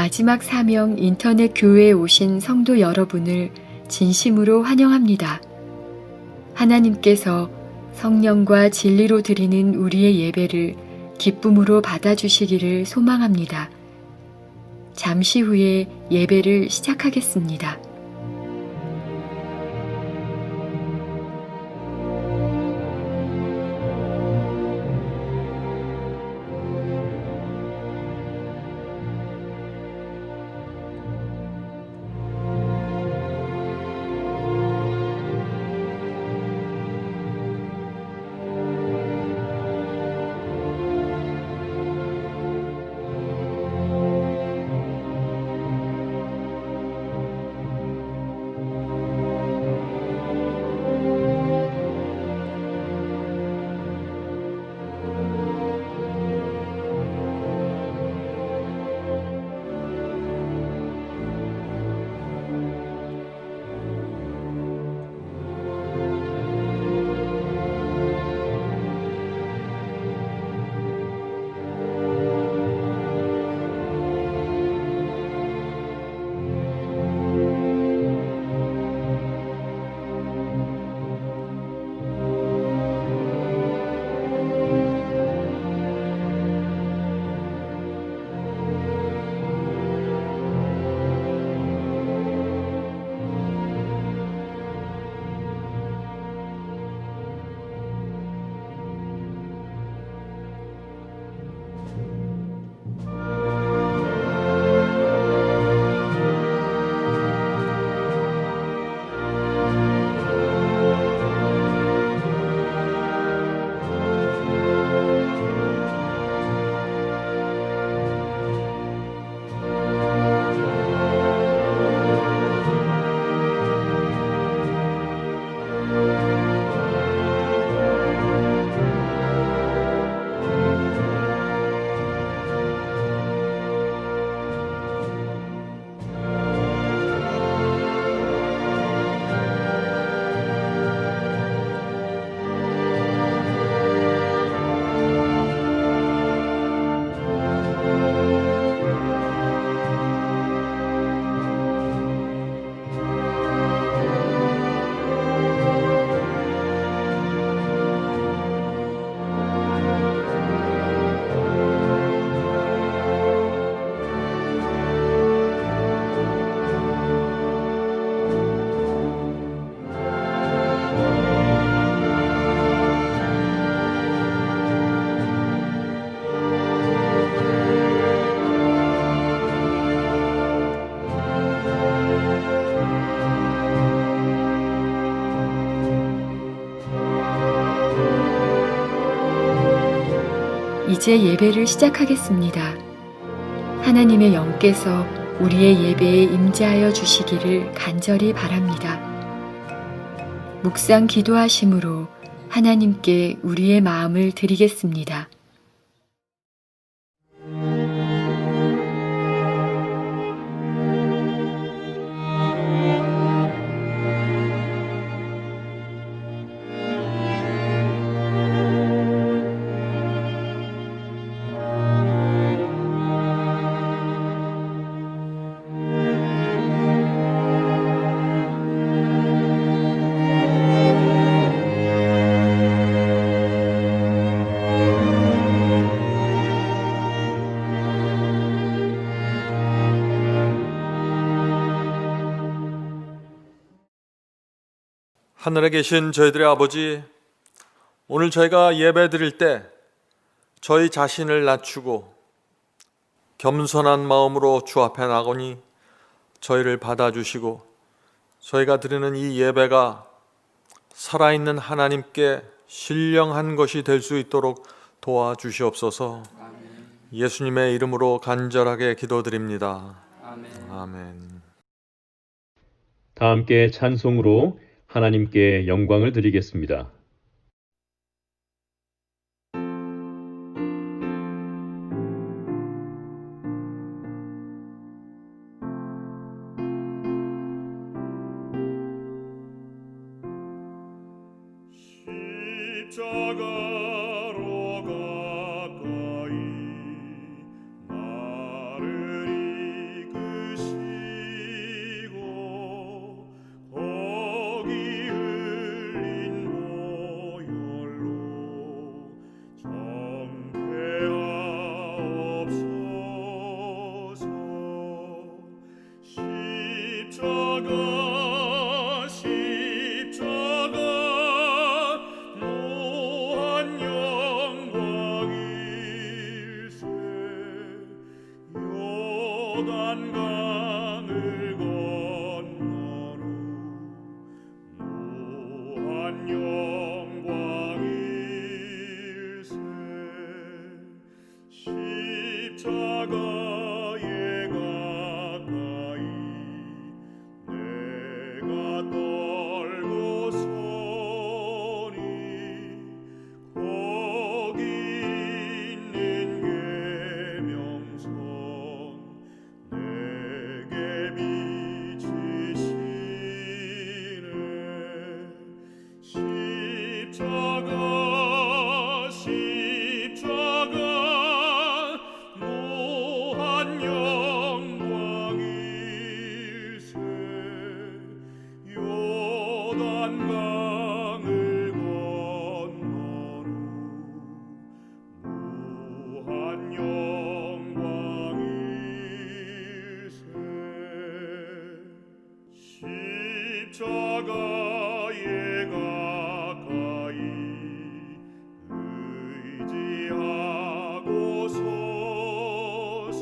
마지막 사명 인터넷 교회에 오신 성도 여러분을 진심으로 환영합니다. 하나님께서 성령과 진리로 드리는 우리의 예배를 기쁨으로 받아주시기를 소망합니다. 잠시 후에 예배를 시작하겠습니다. 이제 예배를 시작하겠습니다. 하나님의 영께서 우리의 예배에 임재하여 주시기를 간절히 바랍니다. 묵상 기도하심으로 하나님께 우리의 마음을 드리겠습니다. 하늘에 계신 저희들의 아버지, 오늘 저희가 예배 드릴 때 저희 자신을 낮추고 겸손한 마음으로 주 앞에 나가니 저희를 받아주시고 저희가 드리는 이 예배가 살아있는 하나님께 신령한 것이 될 수 있도록 도와주시옵소서. 예수님의 이름으로 간절하게 기도드립니다. 아멘. 다 함께 찬송으로 하나님께 영광을 드리겠습니다. 십자가로 가까이 나를 십자가 무한 영광일세 요단강을 건너루 무한 영광일세 십자가에 가까이 의지하고 서서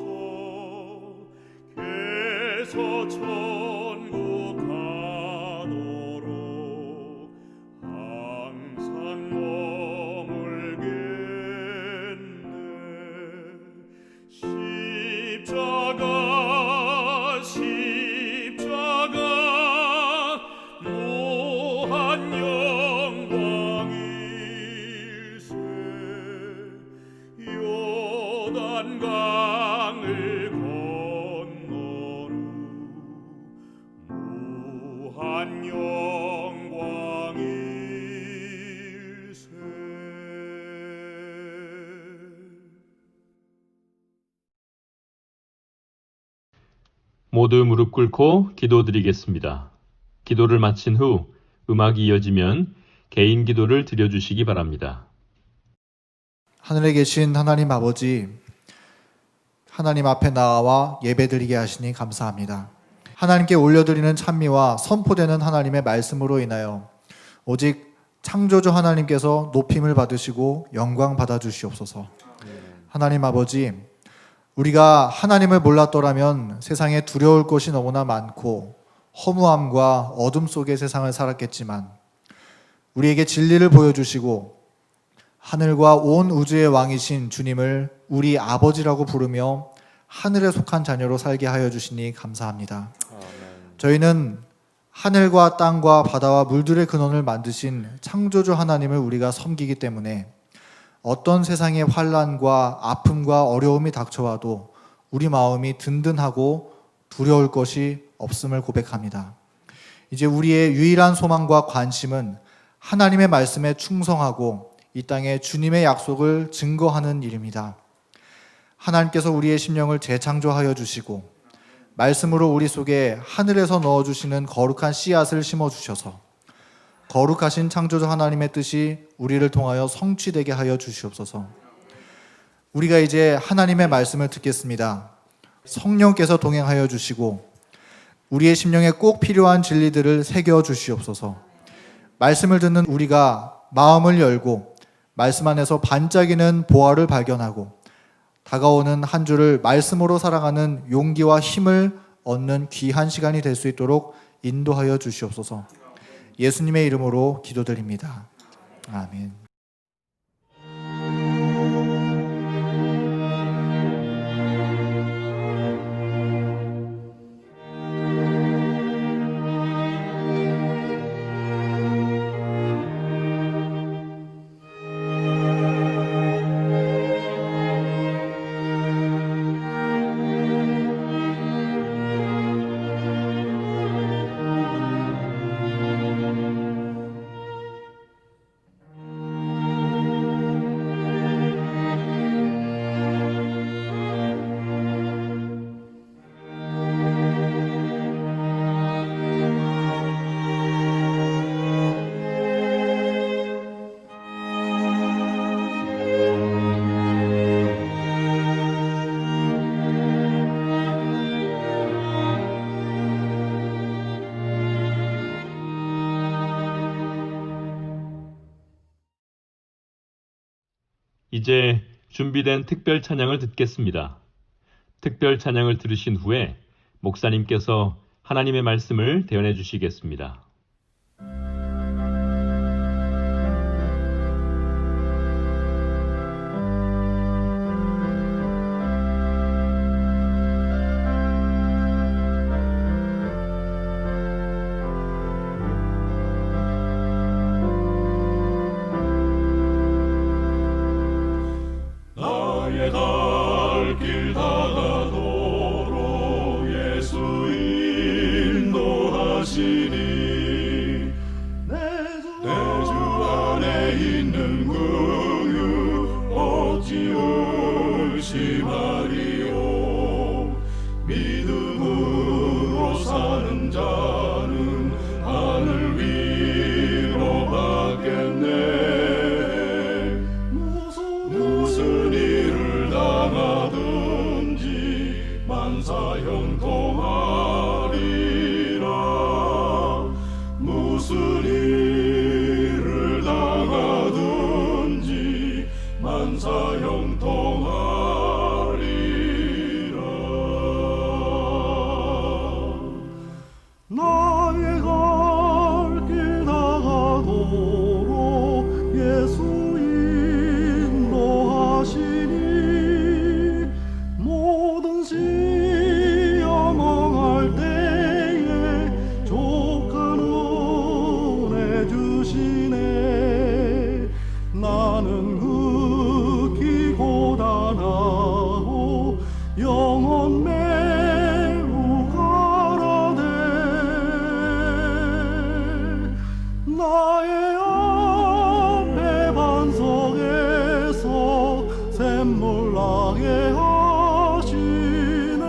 계속 천국 가도록 항상 머물겠네 십자가 무한 영광일세 요단강을 건너루 무한 영광일세 모두 무릎 꿇고 기도드리겠습니다. 기도를 마친 후 음악이 이어지면 개인 기도를 드려주시기 바랍니다. 하늘에 계신 하나님 아버지, 하나님 앞에 나와 예배드리게 하시니 감사합니다. 하나님께 올려드리는 찬미와 선포되는 하나님의 말씀으로 인하여 오직 창조주 하나님께서 높임을 받으시고 영광 받아주시옵소서. 하나님 아버지, 우리가 하나님을 몰랐더라면 세상에 두려울 것이 너무나 많고 허무함과 어둠 속의 세상을 살았겠지만 우리에게 진리를 보여주시고 하늘과 온 우주의 왕이신 주님을 우리 아버지라고 부르며 하늘에 속한 자녀로 살게 하여 주시니 감사합니다. 저희는 하늘과 땅과 바다와 물들의 근원을 만드신 창조주 하나님을 우리가 섬기기 때문에 어떤 세상의 환난과 아픔과 어려움이 닥쳐와도 우리 마음이 든든하고 두려울 것이 없음을 고백합니다. 이제 우리의 유일한 소망과 관심은 하나님의 말씀에 충성하고 이 땅에 주님의 약속을 증거하는 일입니다. 하나님께서 우리의 심령을 재창조하여 주시고 말씀으로 우리 속에 하늘에서 넣어주시는 거룩한 씨앗을 심어주셔서 거룩하신 창조주 하나님의 뜻이 우리를 통하여 성취되게 하여 주시옵소서. 우리가 이제 하나님의 말씀을 듣겠습니다. 성령께서 동행하여 주시고 우리의 심령에 꼭 필요한 진리들을 새겨 주시옵소서. 말씀을 듣는 우리가 마음을 열고 말씀 안에서 반짝이는 보화를 발견하고 다가오는 한 주를 말씀으로 살아가는 용기와 힘을 얻는 귀한 시간이 될 수 있도록 인도하여 주시옵소서. 예수님의 이름으로 기도드립니다. 아멘. 이제 준비된 특별 찬양을 듣겠습니다. 특별 찬양을 들으신 후에 목사님께서 하나님의 말씀을 대언해 주시겠습니다. 갈 길 다가도록 예수 인도하시니 무슨 일을 당하든지 만사형통하리라. 나의 갈 길 다가도록 예수 인도하시니 모든 시험 망할 때에 족한 은혜 주시네. 나는 극히 고단하고 영혼 매우 가라되 나의 앞에 반석에서 샘물 나게 하시네.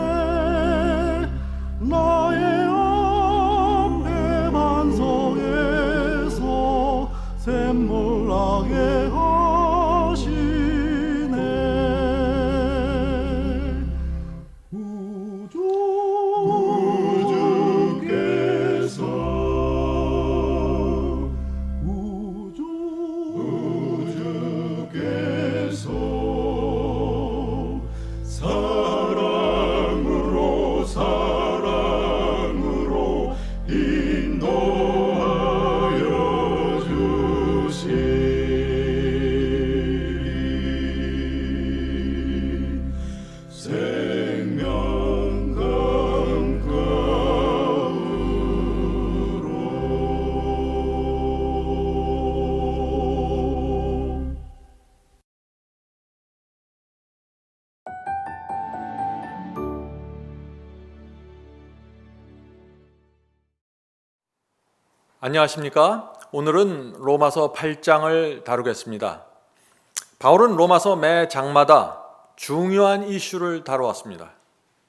나의 앞에 반석에서 샘물 나게 하시네. 우주께서 사랑으로 인도하여 주시리. 생명 강가로. 안녕하십니까? 오늘은 로마서 8장을 다루겠습니다. 바울은 로마서 매 장마다 중요한 이슈를 다루었습니다.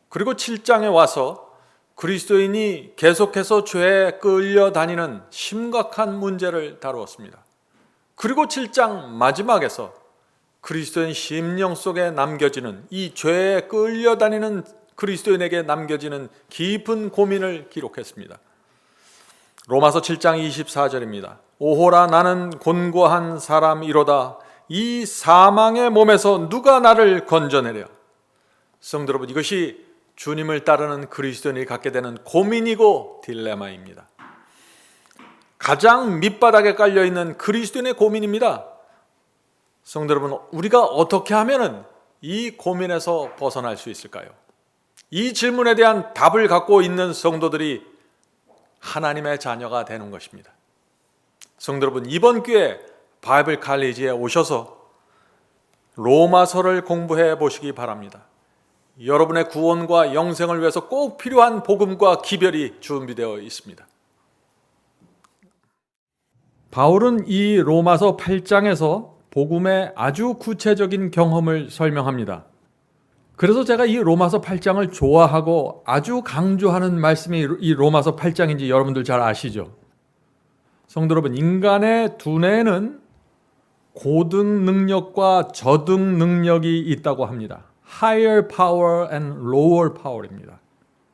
그리고 7장에 와서 그리스도인이 계속해서 죄에 끌려다니는 심각한 문제를 다루었습니다. 그리고 7장 마지막에서 그리스도인 심령 속에 남겨지는 이 죄에 끌려다니는 그리스도인에게 남겨지는 깊은 고민을 기록했습니다. 로마서 7장 24절입니다. 오호라 나는 곤고한 사람이로다. 이 사망의 몸에서 누가 나를 건져내랴. 성도 여러분, 이것이 주님을 따르는 그리스도인이 갖게 되는 고민이고 딜레마입니다. 가장 밑바닥에 깔려있는 그리스도인의 고민입니다. 성도 여러분, 우리가 어떻게 하면 이 고민에서 벗어날 수 있을까요? 이 질문에 대한 답을 갖고 있는 성도들이 하나님의 자녀가 되는 것입니다. 성도 여러분, 이번 기회에 바이블 칼리지에 오셔서 로마서를 공부해 보시기 바랍니다. 여러분의 구원과 영생을 위해서 꼭 필요한 복음과 기별이 준비되어 있습니다. 바울은 이 로마서 8장에서 복음의 아주 구체적인 경험을 설명합니다. 그래서 제가 이 로마서 8장을 좋아하고 아주 강조하는 말씀이 이 로마서 8장인지 여러분들 잘 아시죠? 성도 여러분, 인간의 두뇌에는 고등 능력과 저등 능력이 있다고 합니다. Higher power and lower power입니다.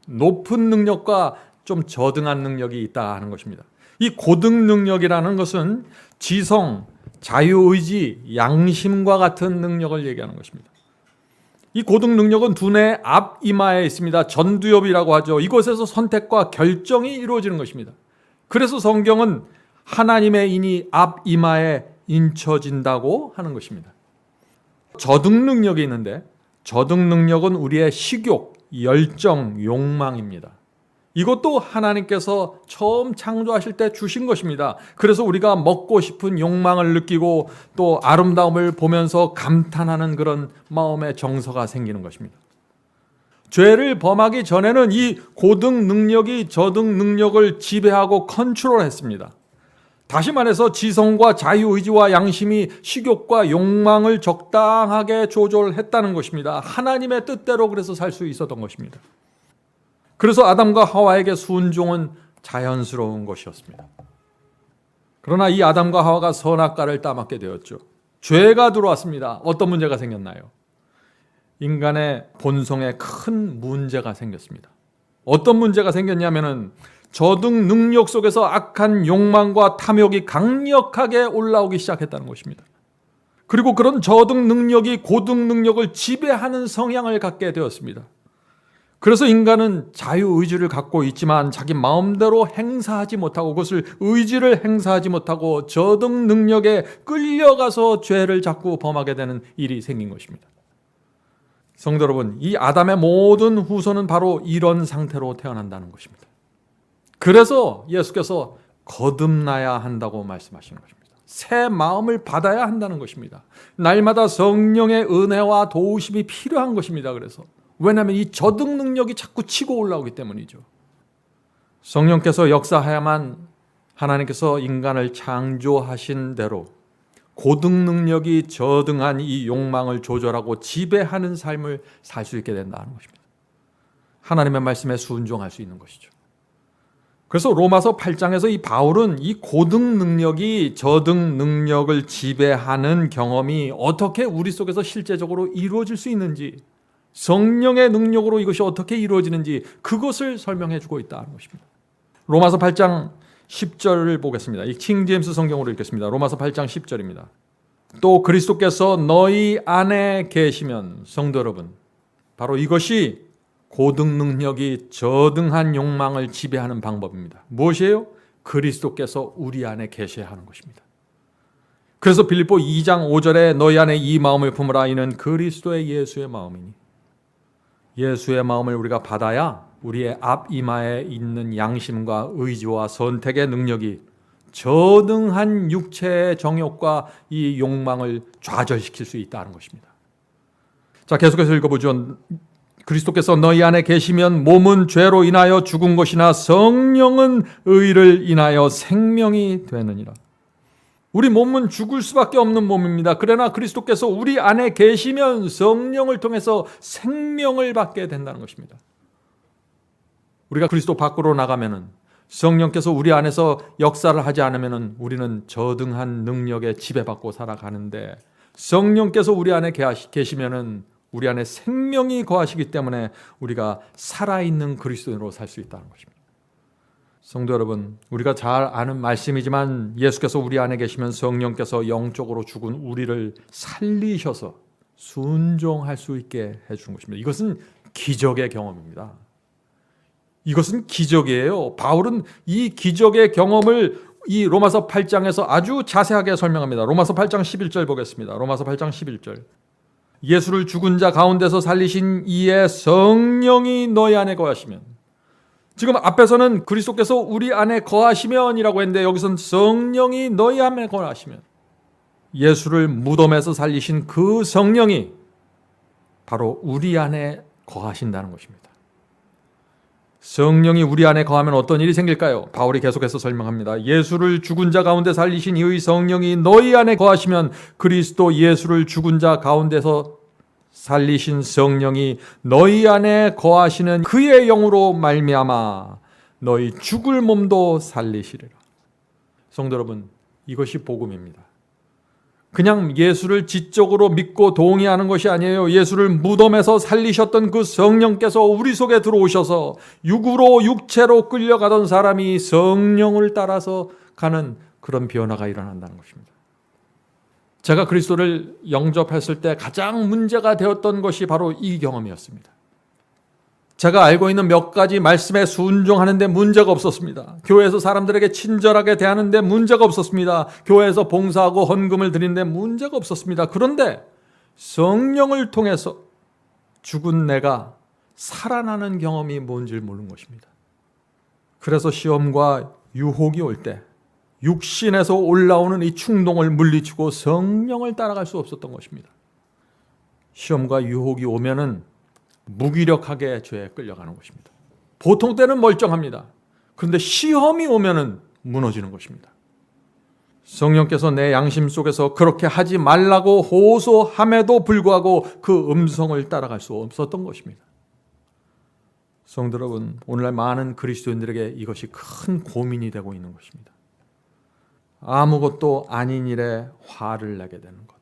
높은 능력과 좀 저등한 능력이 있다 하는 것입니다. 이 고등 능력이라는 것은 지성, 자유의지, 양심과 같은 능력을 얘기하는 것입니다. 이 고등 능력은 두뇌 앞 이마에 있습니다. 전두엽이라고 하죠. 이곳에서 선택과 결정이 이루어지는 것입니다. 그래서 성경은 하나님의 인이 앞 이마에 인쳐진다고 하는 것입니다. 저등 능력이 있는데 저등 능력은 우리의 식욕, 열정, 욕망입니다. 이것도 하나님께서 처음 창조하실 때 주신 것입니다. 그래서 우리가 먹고 싶은 욕망을 느끼고 또 아름다움을 보면서 감탄하는 그런 마음의 정서가 생기는 것입니다. 죄를 범하기 전에는 이 고등 능력이 저등 능력을 지배하고 컨트롤했습니다. 다시 말해서 지성과 자유의지와 양심이 식욕과 욕망을 적당하게 조절했다는 것입니다. 하나님의 뜻대로 그래서 살 수 있었던 것입니다. 그래서 아담과 하와에게 순종은 자연스러운 것이었습니다. 그러나 이 아담과 하와가 선악과를 따먹게 되었죠. 죄가 들어왔습니다. 어떤 문제가 생겼나요? 인간의 본성에 큰 문제가 생겼습니다. 어떤 문제가 생겼냐면은 저등 능력 속에서 악한 욕망과 탐욕이 강력하게 올라오기 시작했다는 것입니다. 그리고 그런 저등 능력이 고등 능력을 지배하는 성향을 갖게 되었습니다. 그래서 인간은 자유의지를 갖고 있지만 자기 마음대로 행사하지 못하고 그것을 의지를 행사하지 못하고 저등 능력에 끌려가서 죄를 자꾸 범하게 되는 일이 생긴 것입니다. 성도 여러분, 이 아담의 모든 후손은 바로 이런 상태로 태어난다는 것입니다. 그래서 예수께서 거듭나야 한다고 말씀하시는 것입니다. 새 마음을 받아야 한다는 것입니다. 날마다 성령의 은혜와 도우심이 필요한 것입니다. 그래서 왜냐하면 이 저등 능력이 자꾸 치고 올라오기 때문이죠. 성령께서 역사하야만 하나님께서 인간을 창조하신 대로 고등 능력이 저등한 이 욕망을 조절하고 지배하는 삶을 살 수 있게 된다는 것입니다. 하나님의 말씀에 순종할 수 있는 것이죠. 그래서 로마서 8장에서 이 바울은 이 고등 능력이 저등 능력을 지배하는 경험이 어떻게 우리 속에서 실제적으로 이루어질 수 있는지, 성령의 능력으로 이것이 어떻게 이루어지는지 그것을 설명해 주고 있다는 것입니다. 로마서 8장 10절을 보겠습니다. 이 킹제임스 성경으로 읽겠습니다. 로마서 8장 10절입니다. 또 그리스도께서 너희 안에 계시면, 성도 여러분, 바로 이것이 고등 능력이 저등한 욕망을 지배하는 방법입니다. 무엇이에요? 그리스도께서 우리 안에 계셔야 하는 것입니다. 그래서 빌립보 2장 5절에 너희 안에 이 마음을 품으라 이는 그리스도의 예수의 마음이니, 예수의 마음을 우리가 받아야 우리의 앞이마에 있는 양심과 의지와 선택의 능력이 저등한 육체의 정욕과 이 욕망을 좌절시킬 수 있다는 것입니다. 자, 계속해서 읽어보죠. 그리스도께서 너희 안에 계시면 몸은 죄로 인하여 죽은 것이나 성령은 의를 인하여 생명이 되느니라. 우리 몸은 죽을 수밖에 없는 몸입니다. 그러나 그리스도께서 우리 안에 계시면 성령을 통해서 생명을 받게 된다는 것입니다. 우리가 그리스도 밖으로 나가면은, 성령께서 우리 안에서 역사를 하지 않으면은 우리는 저등한 능력에 지배받고 살아가는데, 성령께서 우리 안에 계시면은 우리 안에 생명이 거하시기 때문에 우리가 살아있는 그리스도인으로 살 수 있다는 것입니다. 성도 여러분, 우리가 잘 아는 말씀이지만 예수께서 우리 안에 계시면 성령께서 영적으로 죽은 우리를 살리셔서 순종할 수 있게 해주는 것입니다. 이것은 기적의 경험입니다. 이것은 기적이에요. 바울은 이 기적의 경험을 이 로마서 8장에서 아주 자세하게 설명합니다. 로마서 8장 11절 보겠습니다. 로마서 8장 11절. 예수를 죽은 자 가운데서 살리신 이의 성령이 너희 안에 거하시면, 지금 앞에서는 그리스도께서 우리 안에 거하시면이라고 했는데 여기서는 성령이 너희 안에 거하시면, 예수를 무덤에서 살리신 그 성령이 바로 우리 안에 거하신다는 것입니다. 성령이 우리 안에 거하면 어떤 일이 생길까요? 바울이 계속해서 설명합니다. 예수를 죽은 자 가운데 살리신 이의 성령이 너희 안에 거하시면 그리스도 예수를 죽은 자 가운데서 살리신 성령이 너희 안에 거하시는 그의 영으로 말미암아 너희 죽을 몸도 살리시리라. 성도 여러분, 이것이 복음입니다. 그냥 예수를 지적으로 믿고 동의하는 것이 아니에요. 예수를 무덤에서 살리셨던 그 성령께서 우리 속에 들어오셔서 육으로 육체로 끌려가던 사람이 성령을 따라서 가는 그런 변화가 일어난다는 것입니다. 제가 그리스도를 영접했을 때 가장 문제가 되었던 것이 바로 이 경험이었습니다. 제가 알고 있는 몇 가지 말씀에 순종하는데 문제가 없었습니다. 교회에서 사람들에게 친절하게 대하는데 문제가 없었습니다. 교회에서 봉사하고 헌금을 드리는데 문제가 없었습니다. 그런데 성령을 통해서 죽은 내가 살아나는 경험이 뭔지를 모르는 것입니다. 그래서 시험과 유혹이 올 때 육신에서 올라오는 이 충동을 물리치고 성령을 따라갈 수 없었던 것입니다. 시험과 유혹이 오면은 무기력하게 죄에 끌려가는 것입니다. 보통 때는 멀쩡합니다. 그런데 시험이 오면은 무너지는 것입니다. 성령께서 내 양심 속에서 그렇게 하지 말라고 호소함에도 불구하고 그 음성을 따라갈 수 없었던 것입니다. 성도 여러분, 오늘날 많은 그리스도인들에게 이것이 큰 고민이 되고 있는 것입니다. 아무것도 아닌 일에 화를 내게 되는 것,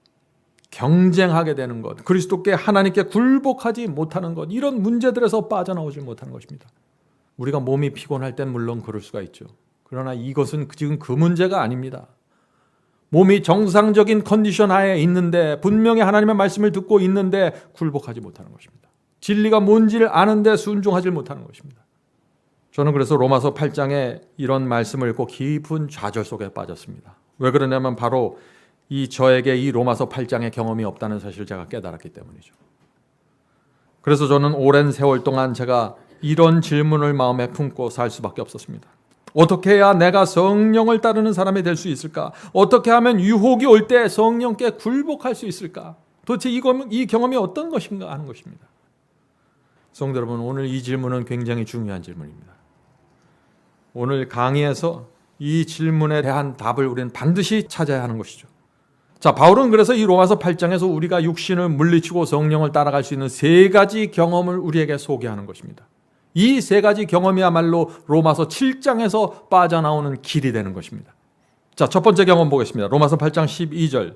경쟁하게 되는 것, 그리스도께 하나님께 굴복하지 못하는 것, 이런 문제들에서 빠져나오지 못하는 것입니다. 우리가 몸이 피곤할 땐 물론 그럴 수가 있죠. 그러나 이것은 지금 그 문제가 아닙니다. 몸이 정상적인 컨디션 하에 있는데, 분명히 하나님의 말씀을 듣고 있는데 굴복하지 못하는 것입니다. 진리가 뭔지를 아는데 순종하지 못하는 것입니다. 저는 그래서 로마서 8장에 이런 말씀을 읽고 깊은 좌절 속에 빠졌습니다. 왜 그러냐면 바로 저에게 이 로마서 8장의 경험이 없다는 사실을 제가 깨달았기 때문이죠. 그래서 저는 오랜 세월 동안 제가 이런 질문을 마음에 품고 살 수밖에 없었습니다. 어떻게 해야 내가 성령을 따르는 사람이 될 수 있을까? 어떻게 하면 유혹이 올 때 성령께 굴복할 수 있을까? 도대체 이 경험이 어떤 것인가 하는 것입니다. 성도 여러분, 오늘 이 질문은 굉장히 중요한 질문입니다. 오늘 강의에서 이 질문에 대한 답을 우리는 반드시 찾아야 하는 것이죠. 자, 바울은 그래서 이 로마서 8장에서 우리가 육신을 물리치고 성령을 따라갈 수 있는 세 가지 경험을 우리에게 소개하는 것입니다. 이 세 가지 경험이야말로 로마서 7장에서 빠져나오는 길이 되는 것입니다. 자, 첫 번째 경험 보겠습니다. 로마서 8장 12절.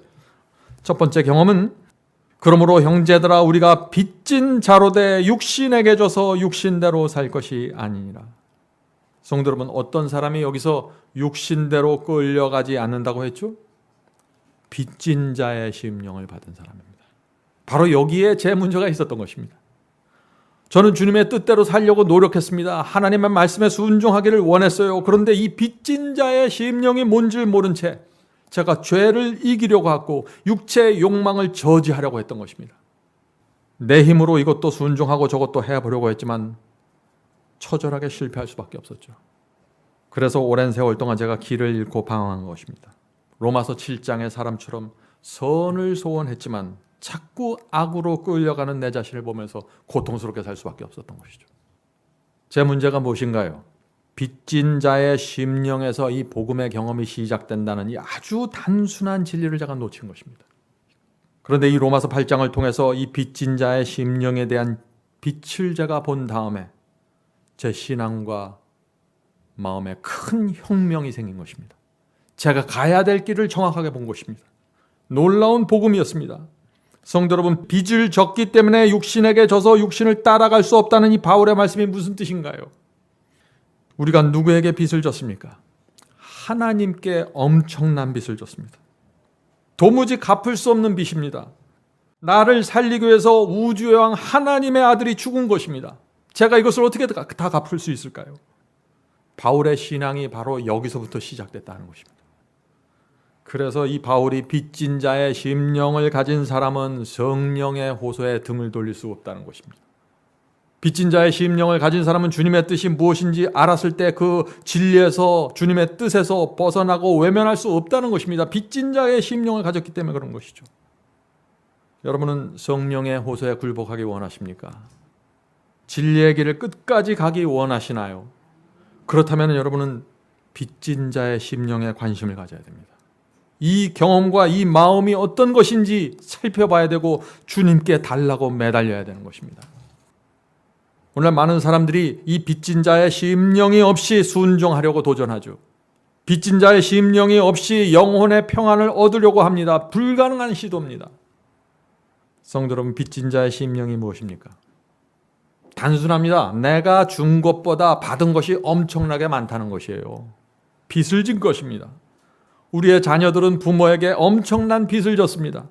첫 번째 경험은 그러므로 형제들아 우리가 빚진 자로 돼 육신에게 줘서 육신대로 살 것이 아니니라. 성도 여러분, 어떤 사람이 여기서 육신대로 끌려가지 않는다고 했죠? 빚진 자의 심령을 받은 사람입니다. 바로 여기에 제 문제가 있었던 것입니다. 저는 주님의 뜻대로 살려고 노력했습니다. 하나님의 말씀에 순종하기를 원했어요. 그런데 이 빚진 자의 심령이 뭔지를 모른 채 제가 죄를 이기려고 하고 육체의 욕망을 저지하려고 했던 것입니다. 내 힘으로 이것도 순종하고 저것도 해보려고 했지만 처절하게 실패할 수밖에 없었죠. 그래서 오랜 세월 동안 제가 길을 잃고 방황한 것입니다. 로마서 7장의 사람처럼 선을 소원했지만 자꾸 악으로 끌려가는 내 자신을 보면서 고통스럽게 살 수밖에 없었던 것이죠. 제 문제가 무엇인가요? 빚진 자의 심령에서 이 복음의 경험이 시작된다는 이 아주 단순한 진리를 제가 놓친 것입니다. 그런데 이 로마서 8장을 통해서 이 빚진 자의 심령에 대한 빛을 제가 본 다음에 제 신앙과 마음에 큰 혁명이 생긴 것입니다. 제가 가야 될 길을 정확하게 본 것입니다. 놀라운 복음이었습니다. 성도 여러분, 빚을 졌기 때문에 육신에게 져서 육신을 따라갈 수 없다는 이 바울의 말씀이 무슨 뜻인가요? 우리가 누구에게 빚을 졌습니까? 하나님께 엄청난 빚을 졌습니다. 도무지 갚을 수 없는 빚입니다. 나를 살리기 위해서 우주의 왕 하나님의 아들이 죽은 것입니다. 제가 이것을 어떻게 다 갚을 수 있을까요? 바울의 신앙이 바로 여기서부터 시작됐다는 것입니다. 그래서 이 바울이 빚진 자의 심령을 가진 사람은 성령의 호소에 등을 돌릴 수 없다는 것입니다. 빚진 자의 심령을 가진 사람은 주님의 뜻이 무엇인지 알았을 때 그 진리에서, 주님의 뜻에서 벗어나고 외면할 수 없다는 것입니다. 빚진 자의 심령을 가졌기 때문에 그런 것이죠. 여러분은 성령의 호소에 굴복하기 원하십니까? 진리의 길을 끝까지 가기 원하시나요? 그렇다면 여러분은 빚진 자의 심령에 관심을 가져야 됩니다. 이 경험과 이 마음이 어떤 것인지 살펴봐야 되고 주님께 달라고 매달려야 되는 것입니다. 오늘 많은 사람들이 이 빚진 자의 심령이 없이 순종하려고 도전하죠. 빚진 자의 심령이 없이 영혼의 평안을 얻으려고 합니다. 불가능한 시도입니다. 성도 여러분, 빚진 자의 심령이 무엇입니까? 단순합니다. 내가 준 것보다 받은 것이 엄청나게 많다는 것이에요. 빚을 진 것입니다. 우리의 자녀들은 부모에게 엄청난 빚을 졌습니다.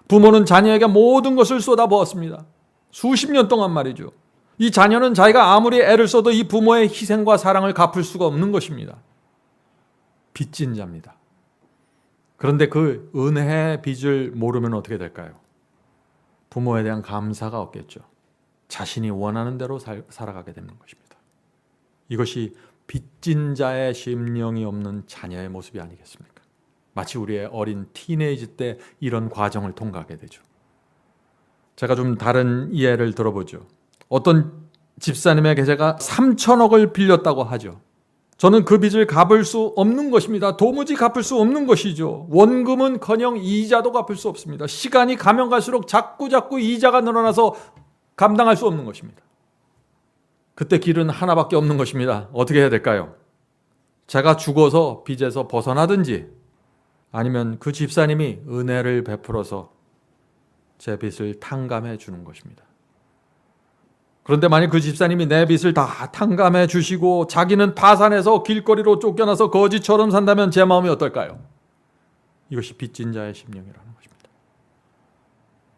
부모는 자녀에게 모든 것을 쏟아부었습니다. 수십 년 동안 말이죠. 이 자녀는 자기가 아무리 애를 써도 이 부모의 희생과 사랑을 갚을 수가 없는 것입니다. 빚진 자입니다. 그런데 그 은혜의 빚을 모르면 어떻게 될까요? 부모에 대한 감사가 없겠죠. 자신이 원하는 대로 살아가게 되는 것입니다. 이것이 빚진 자의 심령이 없는 자녀의 모습이 아니겠습니까? 마치 우리의 어린 티네이지 때 이런 과정을 통과하게 되죠. 제가 좀 다른 예를 들어보죠. 어떤 집사님에게 제가 3천억을 빌렸다고 하죠. 저는 그 빚을 갚을 수 없는 것입니다. 도무지 갚을 수 없는 것이죠. 원금은커녕 이자도 갚을 수 없습니다. 시간이 가면 갈수록 자꾸 이자가 늘어나서 감당할 수 없는 것입니다. 그때 길은 하나밖에 없는 것입니다. 어떻게 해야 될까요? 제가 죽어서 빚에서 벗어나든지 아니면 그 집사님이 은혜를 베풀어서 제 빚을 탕감해 주는 것입니다. 그런데 만약 그 집사님이 내 빚을 다 탕감해 주시고 자기는 파산해서 길거리로 쫓겨나서 거지처럼 산다면 제 마음이 어떨까요? 이것이 빚진 자의 심령이라는 것입니다.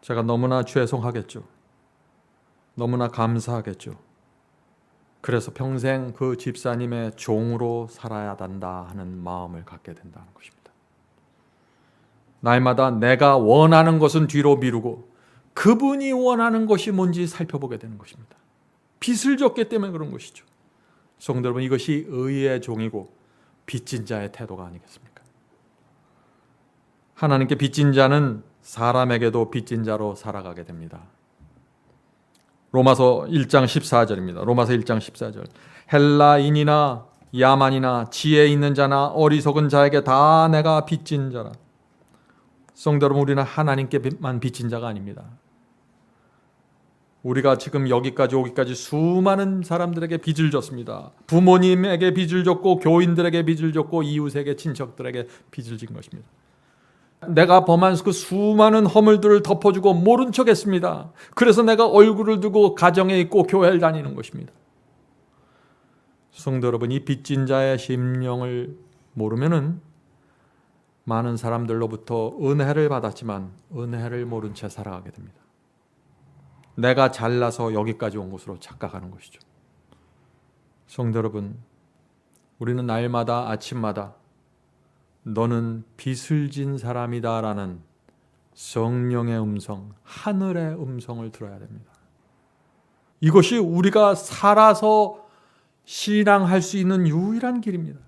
제가 너무나 죄송하겠죠. 너무나 감사하겠죠. 그래서 평생 그 집사님의 종으로 살아야 한다 하는 마음을 갖게 된다는 것입니다. 날마다 내가 원하는 것은 뒤로 미루고 그분이 원하는 것이 뭔지 살펴보게 되는 것입니다. 빚을 졌기 때문에 그런 것이죠. 성도 여러분, 이것이 의의 종이고 빚진 자의 태도가 아니겠습니까? 하나님께 빚진 자는 사람에게도 빚진 자로 살아가게 됩니다. 로마서 1장 14절입니다. 로마서 1장 14절. 헬라인이나 야만이나 지혜 있는 자나 어리석은 자에게 다 내가 빚진 자라. 성도 여러분, 우리는 하나님께만 빚진 자가 아닙니다. 우리가 지금 여기까지 오기까지 수많은 사람들에게 빚을 졌습니다. 부모님에게 빚을 졌고 교인들에게 빚을 졌고 이웃에게 친척들에게 빚을 진 것입니다. 내가 범한 그 수많은 허물들을 덮어주고 모른 척 했습니다. 그래서 내가 얼굴을 두고 가정에 있고 교회를 다니는 것입니다. 성도 여러분, 이 빚진 자의 심령을 모르면은 많은 사람들로부터 은혜를 받았지만 은혜를 모른 채 살아가게 됩니다. 내가 잘나서 여기까지 온 것으로 착각하는 것이죠. 성도 여러분, 우리는 날마다 아침마다 너는 빚을 진 사람이다 라는 성령의 음성, 하늘의 음성을 들어야 됩니다. 이것이 우리가 살아서 신앙할 수 있는 유일한 길입니다.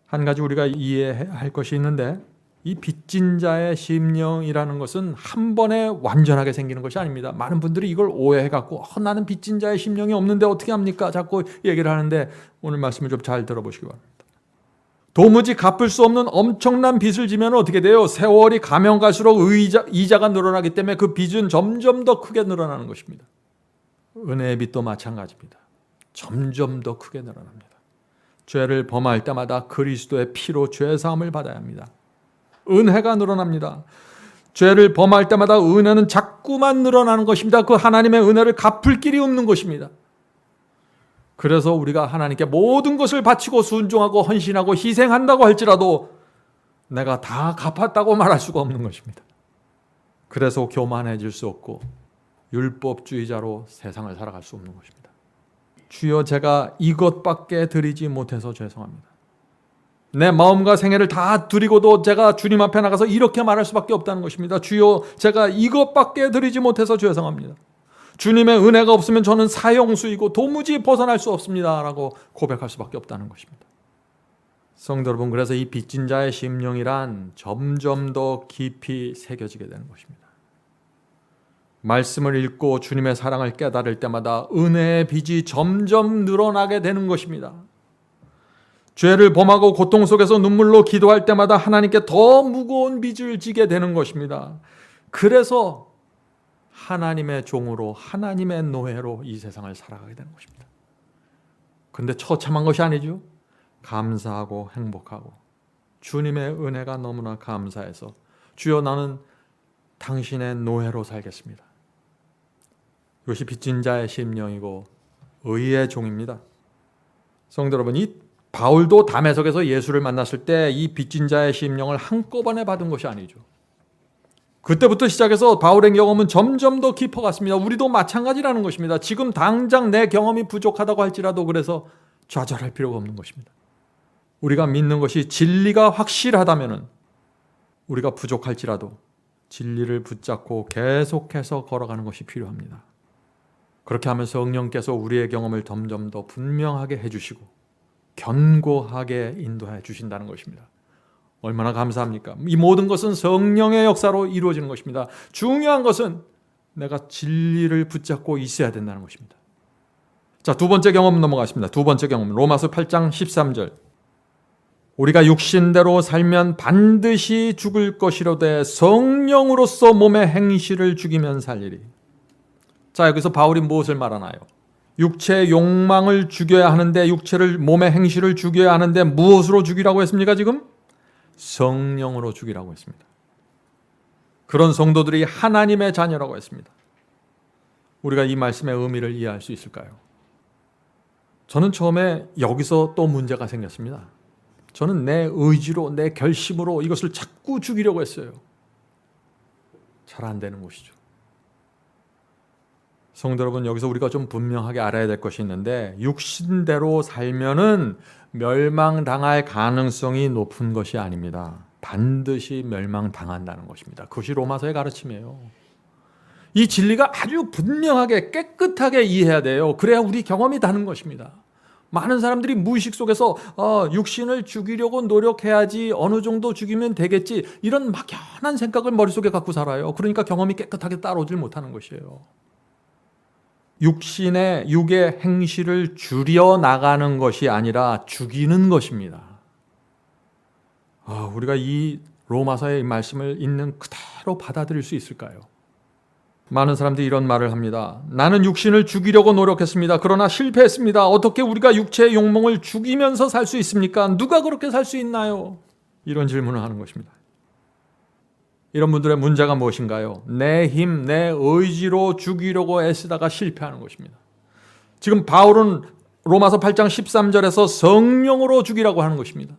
한 가지 우리가 이해해야 할 것이 있는데, 이 빚진 자의 심령이라는 것은 한 번에 완전하게 생기는 것이 아닙니다. 많은 분들이 이걸 오해해갖고 나는 빚진 자의 심령이 없는데 어떻게 합니까? 자꾸 얘기를 하는데 오늘 말씀을 좀 잘 들어보시기 바랍니다. 도무지 갚을 수 없는 엄청난 빚을 지면 어떻게 돼요? 세월이 가면 갈수록 이자가 늘어나기 때문에 그 빚은 점점 더 크게 늘어나는 것입니다. 은혜의 빚도 마찬가지입니다. 점점 더 크게 늘어납니다. 죄를 범할 때마다 그리스도의 피로 죄사함을 받아야 합니다. 은혜가 늘어납니다. 죄를 범할 때마다 은혜는 자꾸만 늘어나는 것입니다. 그 하나님의 은혜를 갚을 길이 없는 것입니다. 그래서 우리가 하나님께 모든 것을 바치고 순종하고 헌신하고 희생한다고 할지라도 내가 다 갚았다고 말할 수가 없는 것입니다. 그래서 교만해질 수 없고 율법주의자로 세상을 살아갈 수 없는 것입니다. 주여, 제가 이것밖에 드리지 못해서 죄송합니다. 내 마음과 생애를 다 드리고도 제가 주님 앞에 나가서 이렇게 말할 수밖에 없다는 것입니다. 주여, 제가 이것밖에 드리지 못해서 죄송합니다. 주님의 은혜가 없으면 저는 사형수이고 도무지 벗어날 수 없습니다 라고 고백할 수밖에 없다는 것입니다. 성도 여러분, 그래서 이 빚진 자의 심령이란 점점 더 깊이 새겨지게 되는 것입니다. 말씀을 읽고 주님의 사랑을 깨달을 때마다 은혜의 빚이 점점 늘어나게 되는 것입니다. 죄를 범하고 고통 속에서 눈물로 기도할 때마다 하나님께 더 무거운 빚을 지게 되는 것입니다. 그래서 하나님의 종으로, 하나님의 노예로 이 세상을 살아가게 되는 것입니다. 그런데 처참한 것이 아니죠. 감사하고 행복하고 주님의 은혜가 너무나 감사해서 주여, 나는 당신의 노예로 살겠습니다. 이것이 빚진 자의 심령이고 의의 종입니다. 성도 여러분, 이 바울도 다메섹에서 예수를 만났을 때 이 빚진 자의 심령을 한꺼번에 받은 것이 아니죠. 그때부터 시작해서 바울의 경험은 점점 더 깊어갔습니다. 우리도 마찬가지라는 것입니다. 지금 당장 내 경험이 부족하다고 할지라도 그래서 좌절할 필요가 없는 것입니다. 우리가 믿는 것이 진리가 확실하다면 우리가 부족할지라도 진리를 붙잡고 계속해서 걸어가는 것이 필요합니다. 그렇게 하면 성령께서 우리의 경험을 점점 더 분명하게 해주시고 견고하게 인도해 주신다는 것입니다. 얼마나 감사합니까? 이 모든 것은 성령의 역사로 이루어지는 것입니다. 중요한 것은 내가 진리를 붙잡고 있어야 된다는 것입니다. 자, 두 번째 경험 넘어가겠습니다. 두 번째 경험, 로마서 8장 13절. 우리가 육신대로 살면 반드시 죽을 것이로되 성령으로서 몸의 행실을 죽이면 살리리. 자, 여기서 바울이 무엇을 말하나요? 육체의 욕망을 죽여야 하는데, 육체를, 몸의 행실을 죽여야 하는데 무엇으로 죽이라고 했습니까? 지금 성령으로 죽이라고 했습니다. 그런 성도들이 하나님의 자녀라고 했습니다. 우리가 이 말씀의 의미를 이해할 수 있을까요? 저는 처음에 여기서 또 문제가 생겼습니다. 저는 내 의지로, 내 결심으로 이것을 자꾸 죽이려고 했어요. 잘 안 되는 것이죠. 성도 여러분, 여기서 우리가 좀 분명하게 알아야 될 것이 있는데, 육신대로 살면은 멸망당할 가능성이 높은 것이 아닙니다. 반드시 멸망당한다는 것입니다. 그것이 로마서의 가르침이에요. 이 진리가 아주 분명하게 깨끗하게 이해해야 돼요. 그래야 우리 경험이 다는 것입니다. 많은 사람들이 무의식 속에서 육신을 죽이려고 노력해야지, 어느 정도 죽이면 되겠지, 이런 막연한 생각을 머릿속에 갖고 살아요. 그러니까 경험이 깨끗하게 따라오질 못하는 것이에요. 육의 행실을 줄여 나가는 것이 아니라 죽이는 것입니다. 우리가 이 로마서의 말씀을 있는 그대로 받아들일 수 있을까요? 많은 사람들이 이런 말을 합니다. 나는 육신을 죽이려고 노력했습니다. 그러나 실패했습니다. 어떻게 우리가 육체의 욕망을 죽이면서 살 수 있습니까? 누가 그렇게 살 수 있나요? 이런 질문을 하는 것입니다. 이런 분들의 문제가 무엇인가요? 내 힘, 내 의지로 죽이려고 애쓰다가 실패하는 것입니다. 지금 바울은 로마서 8장 13절에서 성령으로 죽이라고 하는 것입니다.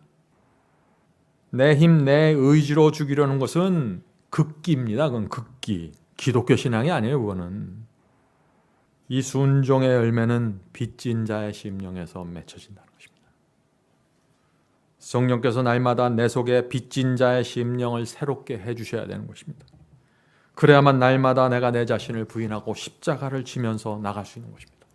내 힘, 내 의지로 죽이려는 것은 극기입니다. 그건 극기. 기독교 신앙이 아니에요. 그거는. 이 순종의 열매는 빚진 자의 심령에서 맺혀진다는 것입니다. 성령께서 날마다 내 속에 빚진 자의 심령을 새롭게 해주셔야 되는 것입니다. 그래야만 날마다 내가 내 자신을 부인하고 십자가를 지면서 나갈 수 있는 것입니다.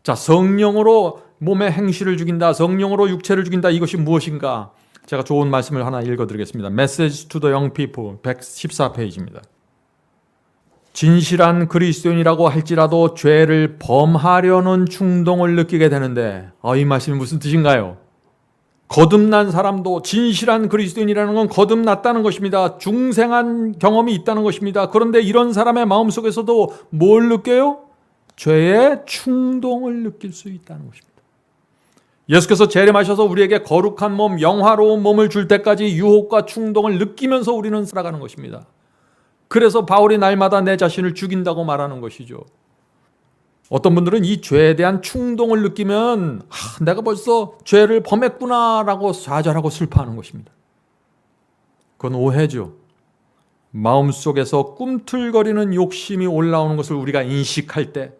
자, 성령으로 몸의 행실을 죽인다, 성령으로 육체를 죽인다, 이것이 무엇인가? 제가 좋은 말씀을 하나 읽어드리겠습니다. Message to the Young People 114페이지입니다. 진실한 그리스도인이라고 할지라도 죄를 범하려는 충동을 느끼게 되는데, 이 말씀이 무슨 뜻인가요? 거듭난 사람도, 진실한 그리스도인이라는 건 거듭났다는 것입니다. 중생한 경험이 있다는 것입니다. 그런데 이런 사람의 마음속에서도 뭘 느껴요? 죄의 충동을 느낄 수 있다는 것입니다. 예수께서 재림하셔서 우리에게 거룩한 몸, 영화로운 몸을 줄 때까지 유혹과 충동을 느끼면서 우리는 살아가는 것입니다. 그래서 바울이 날마다 내 자신을 죽인다고 말하는 것이죠. 어떤 분들은 이 죄에 대한 충동을 느끼면 내가 벌써 죄를 범했구나라고 좌절하고 슬퍼하는 것입니다. 그건 오해죠. 마음속에서 꿈틀거리는 욕심이 올라오는 것을 우리가 인식할 때,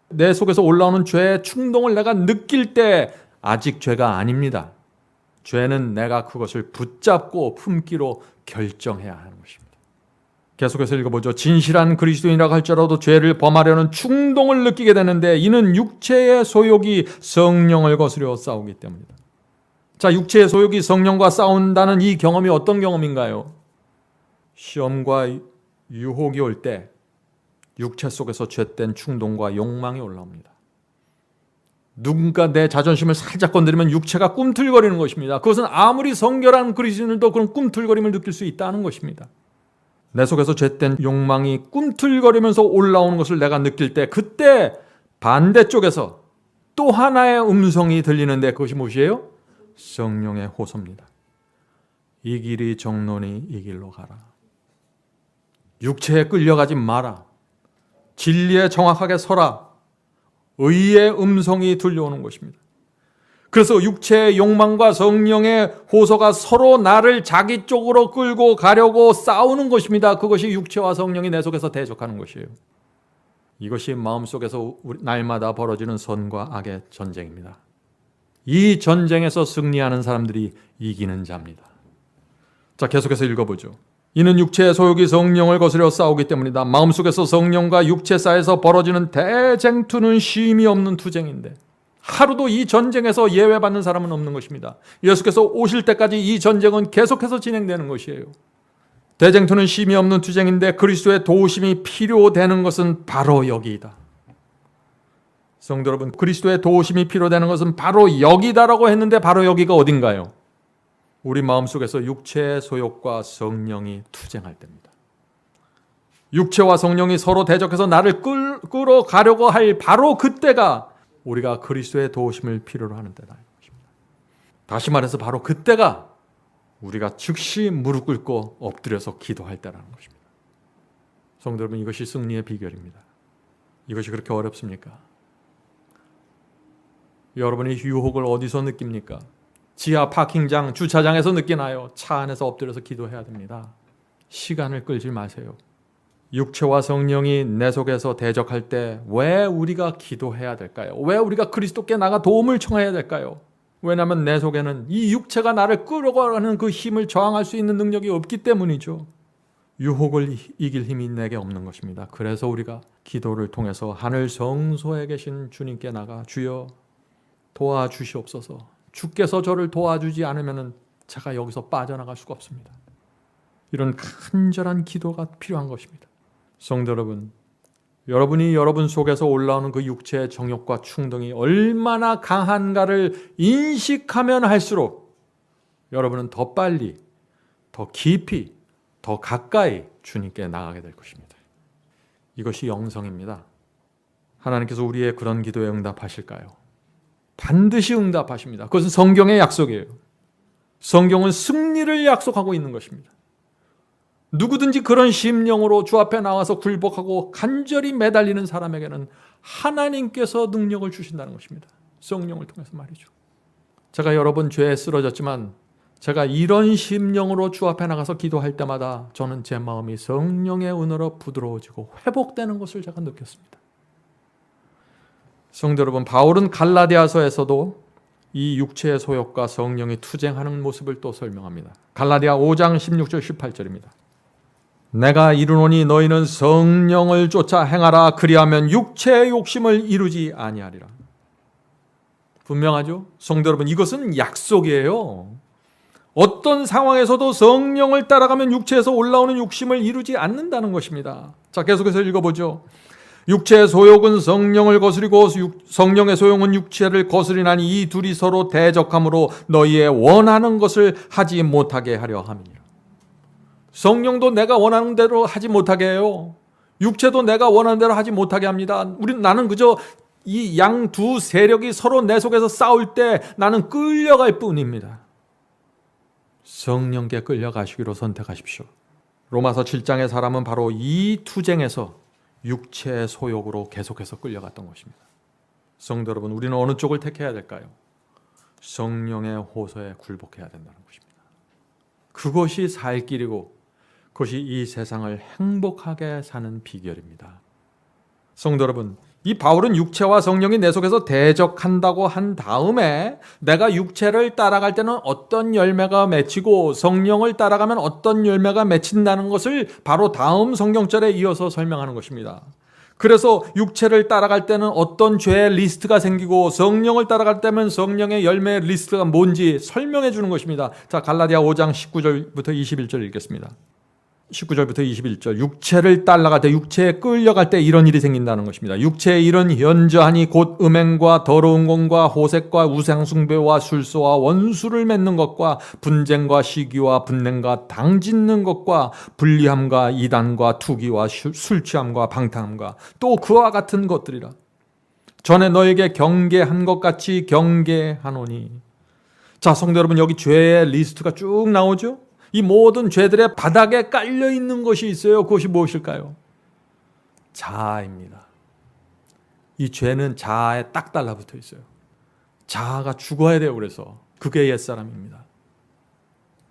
내 속에서 올라오는 죄의 충동을 내가 느낄 때 아직 죄가 아닙니다. 죄는 내가 그것을 붙잡고 품기로 결정해야 하는 것입니다. 계속해서 읽어보죠. 진실한 그리스도인이라고 할지라도 죄를 범하려는 충동을 느끼게 되는데 이는 육체의 소욕이 성령을 거스려 싸우기 때문이다. 자, 육체의 소욕이 성령과 싸운다는 이 경험이 어떤 경험인가요? 시험과 유혹이 올 때 육체 속에서 죄된 충동과 욕망이 올라옵니다. 누군가 내 자존심을 살짝 건드리면 육체가 꿈틀거리는 것입니다. 그것은 아무리 성결한 그리스도인들도 그런 꿈틀거림을 느낄 수 있다는 것입니다. 내 속에서 죄된 욕망이 꿈틀거리면서 올라오는 것을 내가 느낄 때, 그때 반대쪽에서 또 하나의 음성이 들리는데 그것이 무엇이에요? 성령의 호소입니다. 이 길이 정론이 이 길로 가라. 육체에 끌려가지 마라. 진리에 정확하게 서라. 의의 음성이 들려오는 것입니다. 그래서 육체의 욕망과 성령의 호소가 서로 나를 자기 쪽으로 끌고 가려고 싸우는 것입니다. 그것이 육체와 성령이 내 속에서 대적하는 것이에요. 이것이 마음속에서 날마다 벌어지는 선과 악의 전쟁입니다. 이 전쟁에서 승리하는 사람들이 이기는 자입니다. 자, 계속해서 읽어보죠. 이는 육체의 소욕이 성령을 거스려 싸우기 때문이다. 마음속에서 성령과 육체 사이에서 벌어지는 대쟁투는 쉼이 없는 투쟁인데, 하루도 이 전쟁에서 예외받는 사람은 없는 것입니다. 예수께서 오실 때까지 이 전쟁은 계속해서 진행되는 것이에요. 대쟁투는 쉼이 없는 투쟁인데 그리스도의 도우심이 필요되는 것은 바로 여기이다. 성도 여러분, 그리스도의 도우심이 필요되는 것은 바로 여기다라고 했는데 바로 여기가 어딘가요? 우리 마음속에서 육체의 소욕과 성령이 투쟁할 때입니다. 육체와 성령이 서로 대적해서 나를 끌어가려고 할 바로 그때가 우리가 그리스도의 도우심을 필요로 하는 때다. 다시 말해서 바로 그때가 우리가 즉시 무릎 꿇고 엎드려서 기도할 때라는 것입니다. 성도 여러분, 이것이 승리의 비결입니다. 이것이 그렇게 어렵습니까? 여러분이 유혹을 어디서 느낍니까? 지하 파킹장, 주차장에서 느끼나요? 차 안에서 엎드려서 기도해야 됩니다. 시간을 끌지 마세요. 육체와 성령이 내 속에서 대적할 때 왜 우리가 기도해야 될까요? 왜 우리가 그리스도께 나가 도움을 청해야 될까요? 왜냐하면 내 속에는 이 육체가 나를 끌어가는 그 힘을 저항할 수 있는 능력이 없기 때문이죠. 유혹을 이길 힘이 내게 없는 것입니다. 그래서 우리가 기도를 통해서 하늘 성소에 계신 주님께 나가 주여 도와주시옵소서. 주께서 저를 도와주지 않으면 제가 여기서 빠져나갈 수가 없습니다. 이런 간절한 기도가 필요한 것입니다. 성도 여러분, 여러분이 여러분 속에서 올라오는 그 육체의 정욕과 충동이 얼마나 강한가를 인식하면 할수록 여러분은 더 빨리, 더 깊이, 더 가까이 주님께 나가게 될 것입니다. 이것이 영성입니다. 하나님께서 우리의 그런 기도에 응답하실까요? 반드시 응답하십니다. 그것은 성경의 약속이에요. 성경은 승리를 약속하고 있는 것입니다. 누구든지 그런 심령으로 주 앞에 나와서 굴복하고 간절히 매달리는 사람에게는 하나님께서 능력을 주신다는 것입니다. 성령을 통해서 말이죠. 제가 여러 번 죄에 쓰러졌지만 제가 이런 심령으로 주 앞에 나가서 기도할 때마다 저는 제 마음이 성령의 은혜로 부드러워지고 회복되는 것을 제가 느꼈습니다. 성도 여러분, 바울은 갈라디아서에서도 이 육체의 소욕과 성령이 투쟁하는 모습을 또 설명합니다. 갈라디아 5장 16절 18절입니다. 내가 이르노니 너희는 성령을 쫓아 행하라. 그리하면 육체의 욕심을 이루지 아니하리라. 분명하죠? 성도 여러분, 이것은 약속이에요. 어떤 상황에서도 성령을 따라가면 육체에서 올라오는 욕심을 이루지 않는다는 것입니다. 자, 계속해서 읽어보죠. 육체의 소욕은 성령을 거스리고 성령의 소욕은 육체를 거스리나니 이 둘이 서로 대적함으로 너희의 원하는 것을 하지 못하게 하려 함이니라. 성령도 내가 원하는 대로 하지 못하게 해요. 육체도 내가 원하는 대로 하지 못하게 합니다. 나는 그저 이 양 두 세력이 서로 내 속에서 싸울 때 나는 끌려갈 뿐입니다. 성령께 끌려가시기로 선택하십시오. 로마서 7장의 사람은 바로 이 투쟁에서 육체의 소욕으로 계속해서 끌려갔던 것입니다. 성도 여러분, 우리는 어느 쪽을 택해야 될까요? 성령의 호소에 굴복해야 된다는 것입니다. 그것이 살 길이고 그것이 이 세상을 행복하게 사는 비결입니다. 성도 여러분, 이 바울은 육체와 성령이 내 속에서 대적한다고 한 다음에 내가 육체를 따라갈 때는 어떤 열매가 맺히고 성령을 따라가면 어떤 열매가 맺힌다는 것을 바로 다음 성경절에 이어서 설명하는 것입니다. 그래서 육체를 따라갈 때는 어떤 죄의 리스트가 생기고 성령을 따라갈 때면 성령의 열매의 리스트가 뭔지 설명해 주는 것입니다. 자, 갈라디아 5장 19절부터 21절 읽겠습니다. 19절부터 21절. 육체를 따라갈 때, 육체에 끌려갈 때 이런 일이 생긴다는 것입니다. 육체의 일은 현저하니 곧 음행과 더러운 공과 호색과 우상숭배와 술소와 원수를 맺는 것과 분쟁과 시기와 분냉과 당짓는 것과 불리함과 이단과 투기와 술 취함과 방탕함과 또 그와 같은 것들이라. 전에 너에게 경계한 것 같이 경계하노니. 자, 성도 여러분, 여기 죄의 리스트가 쭉 나오죠? 이 모든 죄들의 바닥에 깔려 있는 것이 있어요. 그것이 무엇일까요? 자아입니다. 이 죄는 자아에 딱 달라붙어 있어요. 자아가 죽어야 돼요. 그래서 그게 옛사람입니다.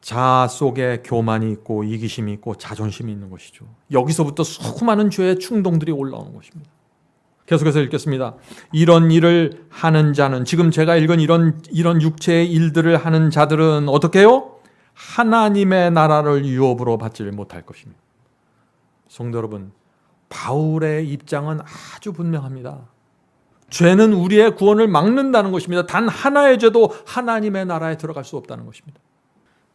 자아 속에 교만이 있고 이기심이 있고 자존심이 있는 것이죠. 여기서부터 수많은 죄의 충동들이 올라오는 것입니다. 계속해서 읽겠습니다. 이런 일을 하는 자는, 지금 제가 읽은 이런 육체의 일들을 하는 자들은 어떻게 해요? 하나님의 나라를 유업으로 받지를 못할 것입니다. 성도 여러분, 바울의 입장은 아주 분명합니다. 죄는 우리의 구원을 막는다는 것입니다. 단 하나의 죄도 하나님의 나라에 들어갈 수 없다는 것입니다.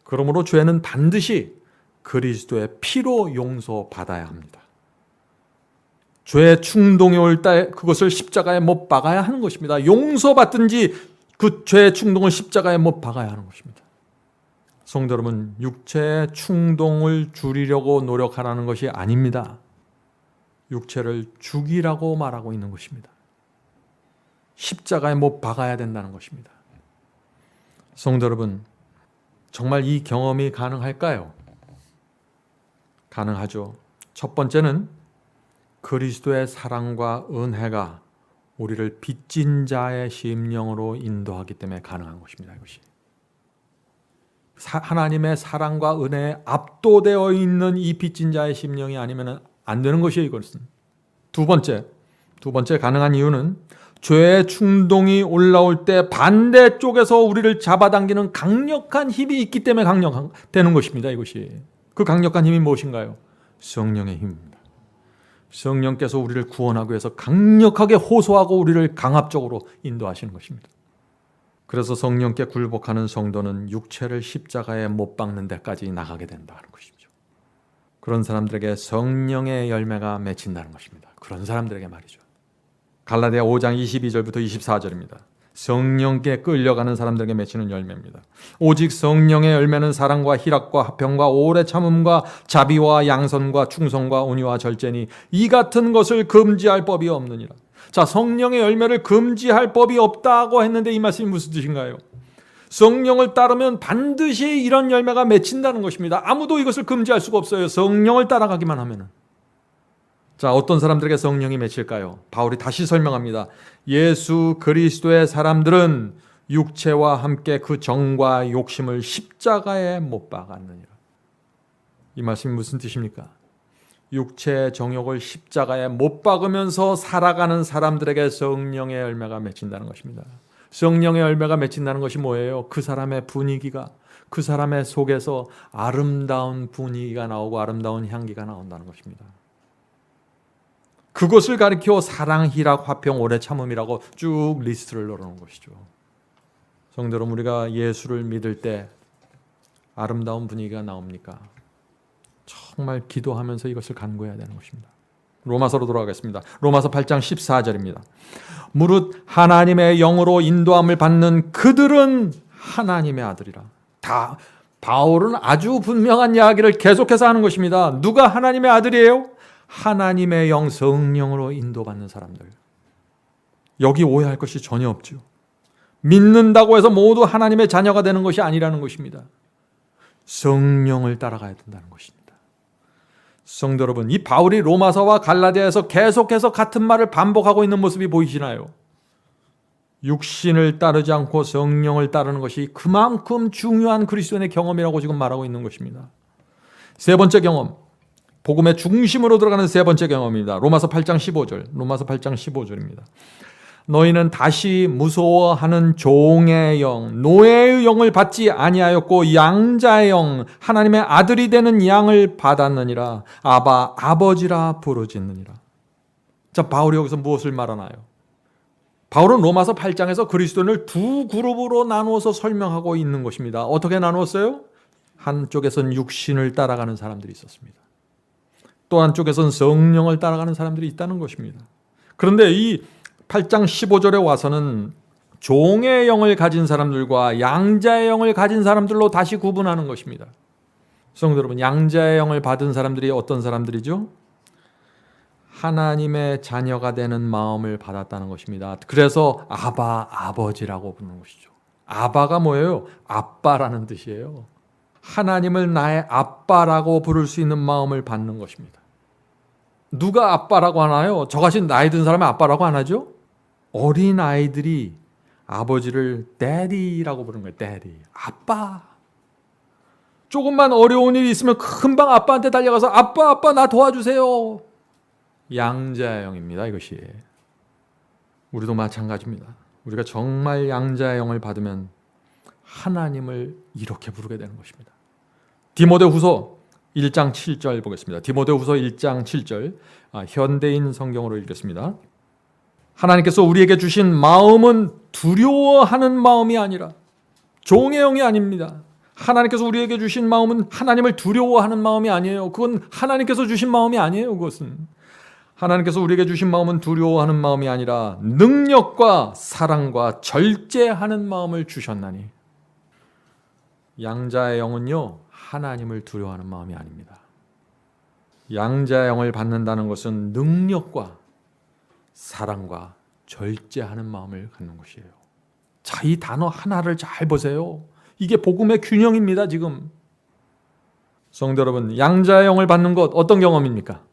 그러므로 죄는 반드시 그리스도의 피로 용서받아야 합니다. 죄의 충동이 올 때 그것을 십자가에 못 박아야 하는 것입니다. 용서받든지 그 죄의 충동을 십자가에 못 박아야 하는 것입니다. 성도 여러분, 육체의 충동을 줄이려고 노력하라는 것이 아닙니다. 육체를 죽이라고 말하고 있는 것입니다. 십자가에 못 박아야 된다는 것입니다. 성도 여러분, 정말 이 경험이 가능할까요? 가능하죠. 첫 번째는 그리스도의 사랑과 은혜가 우리를 빚진 자의 심령으로 인도하기 때문에 가능한 것입니다. 이것이 하나님의 사랑과 은혜에 압도되어 있는 이 빚진 자의 심령이 아니면 안 되는 것이에요. 이것은 두 번째 가능한 이유는 죄의 충동이 올라올 때 반대쪽에서 우리를 잡아당기는 강력한 힘이 있기 때문에 되는 것입니다. 이것이 그 강력한 힘이 무엇인가요? 성령의 힘입니다. 성령께서 우리를 구원하기 위해서 강력하게 호소하고 우리를 강압적으로 인도하시는 것입니다. 그래서 성령께 굴복하는 성도는 육체를 십자가에 못 박는 데까지 나가게 된다는 것이죠. 그런 사람들에게 성령의 열매가 맺힌다는 것입니다. 그런 사람들에게 말이죠. 갈라디아 5장 22절부터 24절입니다. 성령께 끌려가는 사람들에게 맺히는 열매입니다. 오직 성령의 열매는 사랑과 희락과 화평과 오래 참음과 자비와 양선과 충성과 온유와 절제니 이 같은 것을 금지할 법이 없느니라. 자, 성령의 열매를 금지할 법이 없다고 했는데 이 말씀이 무슨 뜻인가요? 성령을 따르면 반드시 이런 열매가 맺힌다는 것입니다. 아무도 이것을 금지할 수가 없어요. 성령을 따라가기만 하면은. 자, 어떤 사람들에게 성령이 맺힐까요? 바울이 다시 설명합니다. 예수 그리스도의 사람들은 육체와 함께 그 정과 욕심을 십자가에 못 박았느니라. 이 말씀이 무슨 뜻입니까? 육체의 정욕을 십자가에 못 박으면서 살아가는 사람들에게 성령의 열매가 맺힌다는 것입니다. 성령의 열매가 맺힌다는 것이 뭐예요? 그 사람의 분위기가, 그 사람의 속에서 아름다운 분위기가 나오고 아름다운 향기가 나온다는 것입니다. 그것을 가리켜 사랑, 희락, 화평, 오래 참음이라고 쭉 리스트를 넣어놓은 것이죠. 성도 여러분, 우리가 예수를 믿을 때 아름다운 분위기가 나옵니까? 정말 기도하면서 이것을 간구해야 되는 것입니다. 로마서로 돌아가겠습니다. 로마서 8장 14절입니다. 무릇 하나님의 영으로 인도함을 받는 그들은 하나님의 아들이라. 바울은 아주 분명한 이야기를 계속해서 하는 것입니다. 누가 하나님의 아들이에요? 하나님의 영, 성령으로 인도받는 사람들. 여기 오해할 것이 전혀 없죠. 믿는다고 해서 모두 하나님의 자녀가 되는 것이 아니라는 것입니다. 성령을 따라가야 된다는 것입니다. 성도 여러분, 이 바울이 로마서와 갈라디아에서 계속해서 같은 말을 반복하고 있는 모습이 보이시나요? 육신을 따르지 않고 성령을 따르는 것이 그만큼 중요한 그리스도인의 경험이라고 지금 말하고 있는 것입니다. 세 번째 경험, 복음의 중심으로 들어가는 세 번째 경험입니다. 로마서 8장 15절입니다. 너희는 다시 무서워하는 종의 영, 노예의 영을 받지 아니하였고 양자의 영, 하나님의 아들이 되는 양을 받았느니라. 아바, 아버지라 부르짖느니라. 자, 바울이 여기서 무엇을 말하나요? 바울은 로마서 8장에서 그리스도인을 두 그룹으로 나누어서 설명하고 있는 것입니다. 어떻게 나누었어요? 한쪽에선 육신을 따라가는 사람들이 있었습니다. 또 한쪽에선 성령을 따라가는 사람들이 있다는 것입니다. 그런데 이 8장 15절에 와서는 종의 영을 가진 사람들과 양자의 영을 가진 사람들로 다시 구분하는 것입니다. 성도 여러분, 양자의 영을 받은 사람들이 어떤 사람들이죠? 하나님의 자녀가 되는 마음을 받았다는 것입니다. 그래서 아바, 아버지라고 부르는 것이죠. 아바가 뭐예요? 아빠라는 뜻이에요. 하나님을 나의 아빠라고 부를 수 있는 마음을 받는 것입니다. 누가 아빠라고 하나요? 저같이 나이 든 사람이 아빠라고 안 하죠? 어린 아이들이 아버지를 daddy라고 부르는 거예요. daddy. 아빠. 조금만 어려운 일이 있으면 금방 아빠한테 달려가서 아빠 나 도와주세요. 양자의 영입니다. 이것이. 우리도 마찬가지입니다. 우리가 정말 양자의 영을 받으면 하나님을 이렇게 부르게 되는 것입니다. 디모데후서 1장 7절 보겠습니다. 디모데후서 1장 7절 현대인 성경으로 읽겠습니다. 하나님께서 우리에게 주신 마음은 두려워하는 마음이 아니라 종의 영이 아닙니다. 하나님께서 우리에게 주신 마음은 하나님을 두려워하는 마음이 아니에요. 그건 하나님께서 주신 마음이 아니에요. 그것은 하나님께서 우리에게 주신 마음은 두려워하는 마음이 아니라 능력과 사랑과 절제하는 마음을 주셨나니. 양자의 영은요, 하나님을 두려워하는 마음이 아닙니다. 양자의 영을 받는다는 것은 능력과 사랑과 절제하는 마음을 갖는 것이에요. 자, 이 단어 하나를 잘 보세요. 이게 복음의 균형입니다. 지금 성도 여러분, 양자의 영을 받는 것 어떤 경험입니까?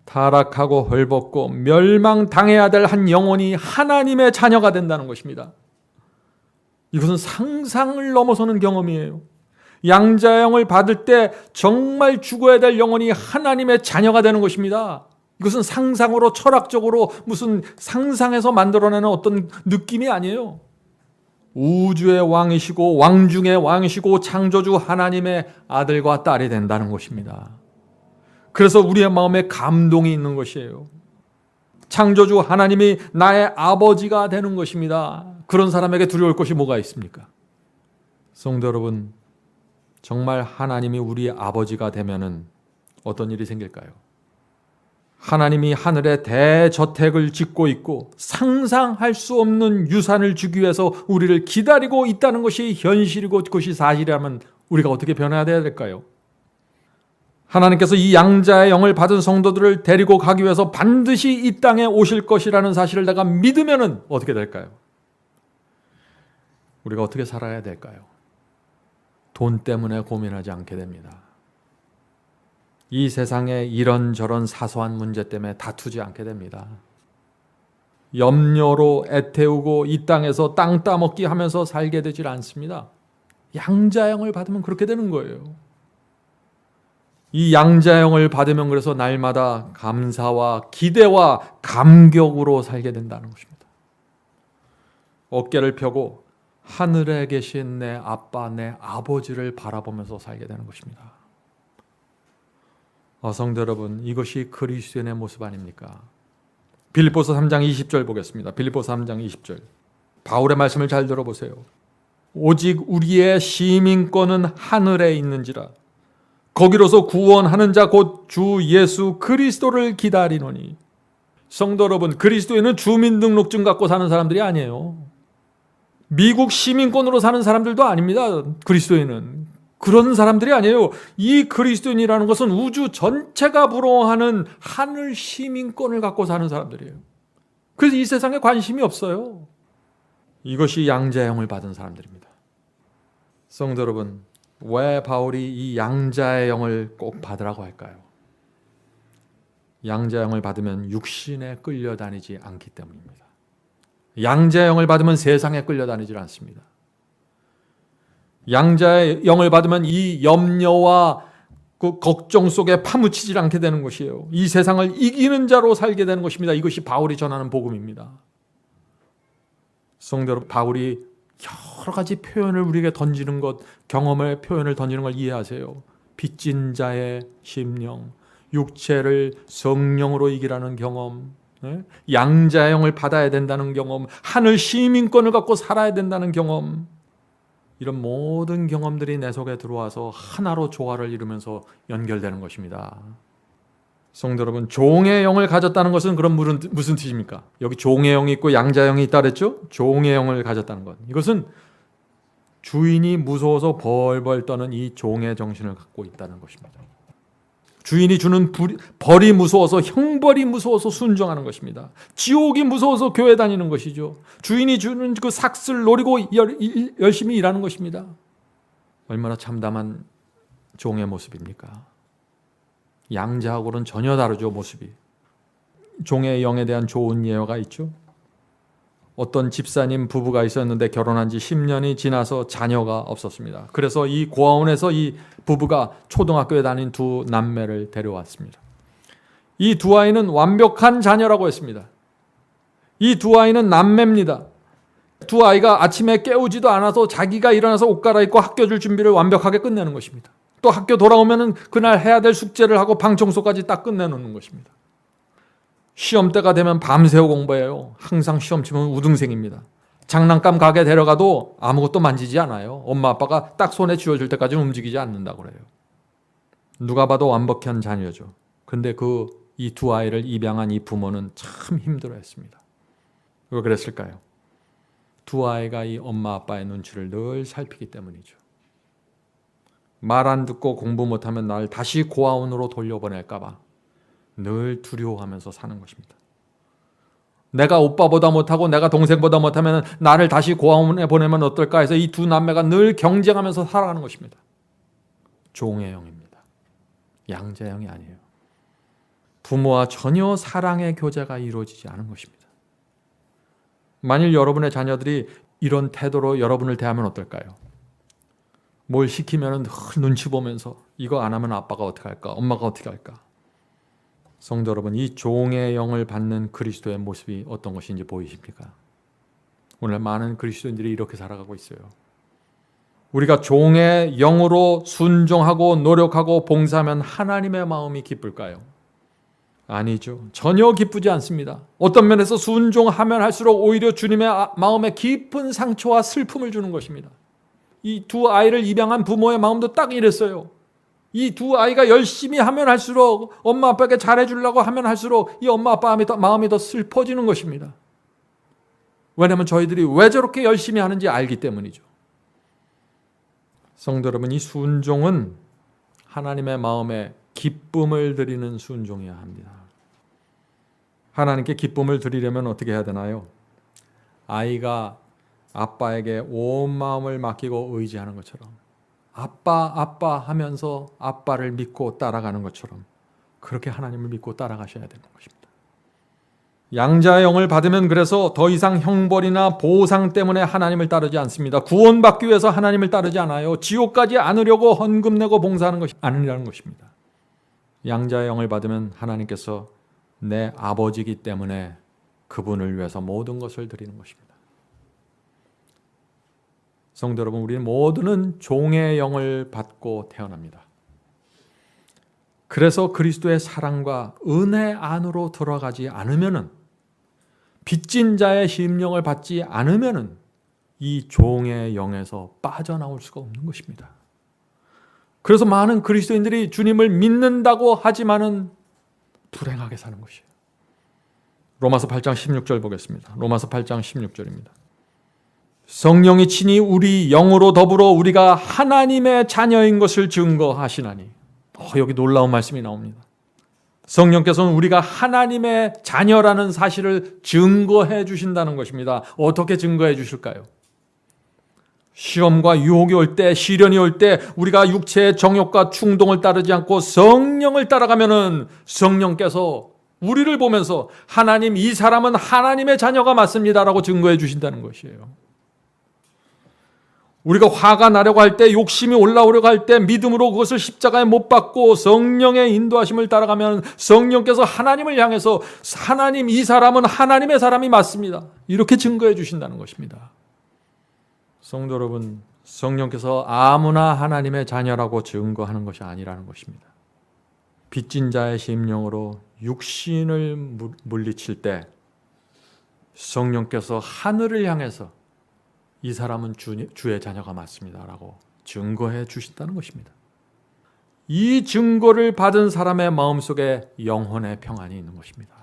타락하고 헐벗고 멸망당해야 될 한 영혼이 하나님의 자녀가 된다는 것입니다. 이것은 상상을 넘어서는 경험이에요. 양자의 영을 받을 때 정말 죽어야 될 영혼이 하나님의 자녀가 되는 것입니다. 이것은 상상으로 철학적으로 무슨 상상해서 만들어내는 어떤 느낌이 아니에요. 우주의 왕이시고 왕 중의 왕이시고 창조주 하나님의 아들과 딸이 된다는 것입니다. 그래서 우리의 마음에 감동이 있는 것이에요. 창조주 하나님이 나의 아버지가 되는 것입니다. 그런 사람에게 두려울 것이 뭐가 있습니까? 성도 여러분, 정말 하나님이 우리의 아버지가 되면은 어떤 일이 생길까요? 하나님이 하늘에 대저택을 짓고 있고 상상할 수 없는 유산을 주기 위해서 우리를 기다리고 있다는 것이 현실이고 그것이 사실이라면 우리가 어떻게 변해야 될까요? 하나님께서 이 양자의 영을 받은 성도들을 데리고 가기 위해서 반드시 이 땅에 오실 것이라는 사실을 내가 믿으면 어떻게 될까요? 우리가 어떻게 살아야 될까요? 돈 때문에 고민하지 않게 됩니다. 이 세상에 이런저런 사소한 문제 때문에 다투지 않게 됩니다. 염려로 애태우고 이 땅에서 땅 따먹기 하면서 살게 되질 않습니다. 양자영을 받으면 그렇게 되는 거예요. 이 양자영을 받으면 그래서 날마다 감사와 기대와 감격으로 살게 된다는 것입니다. 어깨를 펴고 하늘에 계신 내 아빠, 내 아버지를 바라보면서 살게 되는 것입니다. 성도 여러분, 이것이 그리스도인의 모습 아닙니까? 빌립보서 3장 20절 보겠습니다. 빌립보서 3장 20절. 바울의 말씀을 잘 들어보세요. 오직 우리의 시민권은 하늘에 있는지라 거기로서 구원하는 자 곧 주 예수 그리스도를 기다리노니. 성도 여러분, 그리스도인은 주민등록증 갖고 사는 사람들이 아니에요. 미국 시민권으로 사는 사람들도 아닙니다. 그리스도인은 그런 사람들이 아니에요. 이 그리스도인이라는 것은 우주 전체가 부러워하는 하늘 시민권을 갖고 사는 사람들이에요. 그래서 이 세상에 관심이 없어요. 이것이 양자의 영을 받은 사람들입니다. 성도 여러분, 왜 바울이 이 양자의 영을 꼭 받으라고 할까요? 양자의 영을 받으면 육신에 끌려다니지 않기 때문입니다. 양자의 영을 받으면 세상에 끌려다니지 않습니다. 양자의 영을 받으면 이 염려와 그 걱정 속에 파묻히지 않게 되는 것이에요. 이 세상을 이기는 자로 살게 되는 것입니다. 이것이 바울이 전하는 복음입니다. 성도 여러분, 바울이 여러 가지 표현을 우리에게 던지는 것, 경험의 표현을 던지는 걸 이해하세요. 빚진 자의 심령, 육체를 성령으로 이기라는 경험, 양자의 영을 받아야 된다는 경험, 하늘 시민권을 갖고 살아야 된다는 경험, 이런 모든 경험들이 내 속에 들어와서 하나로 조화를 이루면서 연결되는 것입니다. 성도 여러분, 종의 영을 가졌다는 것은 그럼 무슨 뜻입니까? 여기 종의 영이 있고 양자의 영이 있다 그랬죠? 종의 영을 가졌다는 것, 이것은 주인이 무서워서 벌벌 떠는 이 종의 정신을 갖고 있다는 것입니다. 주인이 주는 벌이 무서워서, 형벌이 무서워서 순종하는 것입니다. 지옥이 무서워서 교회 다니는 것이죠. 주인이 주는 그 삭슬 노리고 열심히 일하는 것입니다. 얼마나 참담한 종의 모습입니까? 양자하고는 전혀 다르죠, 모습이. 종의 영에 대한 좋은 예화가 있죠. 어떤 집사님 부부가 있었는데 결혼한 지 10년이 지나서 자녀가 없었습니다. 그래서 이 고아원에서 이 부부가 초등학교에 다닌 두 남매를 데려왔습니다. 이 두 아이는 완벽한 자녀라고 했습니다. 이 두 아이는 남매입니다. 두 아이가 아침에 깨우지도 않아서 자기가 일어나서 옷 갈아입고 학교 줄 준비를 완벽하게 끝내는 것입니다. 또 학교 돌아오면 그날 해야 될 숙제를 하고 방 청소까지 딱 끝내놓는 것입니다. 시험 때가 되면 밤새워 공부해요. 항상 시험 치면 우등생입니다. 장난감 가게 데려가도 아무것도 만지지 않아요. 엄마 아빠가 딱 손에 쥐어줄 때까지는 움직이지 않는다고 그래요. 누가 봐도 완벽한 자녀죠. 근데 이 두 아이를 입양한 이 부모는 참 힘들어했습니다. 왜 그랬을까요? 두 아이가 이 엄마 아빠의 눈치를 늘 살피기 때문이죠. 말 안 듣고 공부 못하면 날 다시 고아원으로 돌려보낼까 봐 늘 두려워하면서 사는 것입니다. 내가 오빠보다 못하고 내가 동생보다 못하면 나를 다시 고아원에 보내면 어떨까 해서 이 두 남매가 늘 경쟁하면서 살아가는 것입니다. 종의 영입니다. 양자의 영이 아니에요. 부모와 전혀 사랑의 교제가 이루어지지 않은 것입니다. 만일 여러분의 자녀들이 이런 태도로 여러분을 대하면 어떨까요? 뭘 시키면 눈치 보면서 이거 안 하면 아빠가 어떻게 할까? 엄마가 어떻게 할까? 성도 여러분, 이 종의 영을 받는 그리스도의 모습이 어떤 것인지 보이십니까? 오늘 많은 그리스도인들이 이렇게 살아가고 있어요. 우리가 종의 영으로 순종하고 노력하고 봉사하면 하나님의 마음이 기쁠까요? 아니죠. 전혀 기쁘지 않습니다. 어떤 면에서 순종하면 할수록 오히려 주님의 마음에 깊은 상처와 슬픔을 주는 것입니다. 이 두 아이를 입양한 부모의 마음도 딱 이랬어요. 이 두 아이가 열심히 하면 할수록, 엄마 아빠에게 잘해주려고 하면 할수록 이 엄마 아빠 마음이 더 슬퍼지는 것입니다. 왜냐하면 저희들이 왜 저렇게 열심히 하는지 알기 때문이죠. 성도 여러분, 이 순종은 하나님의 마음에 기쁨을 드리는 순종이어야 합니다. 하나님께 기쁨을 드리려면 어떻게 해야 되나요? 아이가 아빠에게 온 마음을 맡기고 의지하는 것처럼, 아빠 하면서 아빠를 믿고 따라가는 것처럼 그렇게 하나님을 믿고 따라가셔야 되는 것입니다. 양자의 영을 받으면 그래서 더 이상 형벌이나 보상 때문에 하나님을 따르지 않습니다. 구원받기 위해서 하나님을 따르지 않아요. 지옥 가지 않으려고 헌금 내고 봉사하는 것이 아니라는 것입니다. 양자의 영을 받으면 하나님께서 내 아버지이기 때문에 그분을 위해서 모든 것을 드리는 것입니다. 성도 여러분, 우리는 모두는 종의 영을 받고 태어납니다. 그래서 그리스도의 사랑과 은혜 안으로 들어가지 않으면은, 빚진 자의 심령을 받지 않으면은 이 종의 영에서 빠져나올 수가 없는 것입니다. 그래서 많은 그리스도인들이 주님을 믿는다고 하지만은 불행하게 사는 것이에요. 로마서 8장 16절 보겠습니다. 로마서 8장 16절입니다. 성령이 친히 우리 영으로 더불어 우리가 하나님의 자녀인 것을 증거하시나니. 여기 놀라운 말씀이 나옵니다. 성령께서는 우리가 하나님의 자녀라는 사실을 증거해 주신다는 것입니다. 어떻게 증거해 주실까요? 시험과 유혹이 올 때, 시련이 올 때 우리가 육체의 정욕과 충동을 따르지 않고 성령을 따라가면은 성령께서 우리를 보면서 하나님, 이 사람은 하나님의 자녀가 맞습니다라고 증거해 주신다는 것이에요. 우리가 화가 나려고 할 때, 욕심이 올라오려고 할 때 믿음으로 그것을 십자가에 못 박고 성령의 인도하심을 따라가면 성령께서 하나님을 향해서 하나님, 이 사람은 하나님의 사람이 맞습니다, 이렇게 증거해 주신다는 것입니다. 성도 여러분, 성령께서 아무나 하나님의 자녀라고 증거하는 것이 아니라는 것입니다. 빚진 자의 심령으로 육신을 물리칠 때 성령께서 하늘을 향해서 이 사람은 주의 자녀가 맞습니다라고 증거해 주신다는 것입니다. 이 증거를 받은 사람의 마음속에 영혼의 평안이 있는 것입니다.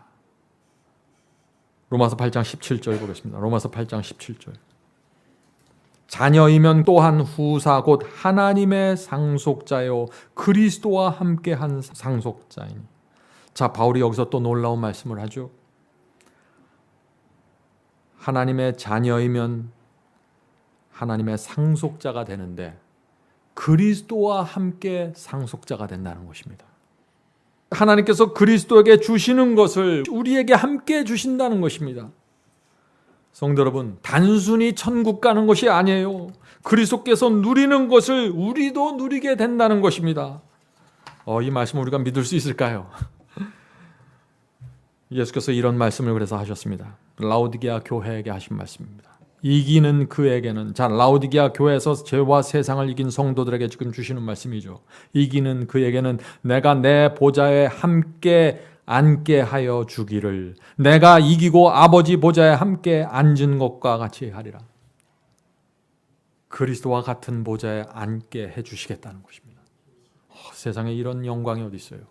로마서 8장 17절 보겠습니다. 로마서 8장 17절. 자녀이면 또한 후사 곧 하나님의 상속자요 그리스도와 함께한 상속자이니. 자, 바울이 여기서 또 놀라운 말씀을 하죠. 하나님의 자녀이면 하나님의 상속자가 되는데 그리스도와 함께 상속자가 된다는 것입니다. 하나님께서 그리스도에게 주시는 것을 우리에게 함께 주신다는 것입니다. 성도 여러분, 단순히 천국 가는 것이 아니에요. 그리스도께서 누리는 것을 우리도 누리게 된다는 것입니다. 이 말씀을 우리가 믿을 수 있을까요? 예수께서 이런 말씀을 그래서 하셨습니다. 라오디게아 교회에게 하신 말씀입니다. 이기는 그에게는, 자, 라오디게아 교회에서 죄와 세상을 이긴 성도들에게 지금 주시는 말씀이죠. 이기는 그에게는 내가 내 보좌에 함께 앉게 하여 주기를, 내가 이기고 아버지 보좌에 함께 앉은 것과 같이 하리라. 그리스도와 같은 보좌에 앉게 해주시겠다는 것입니다. 세상에 이런 영광이 어디 있어요?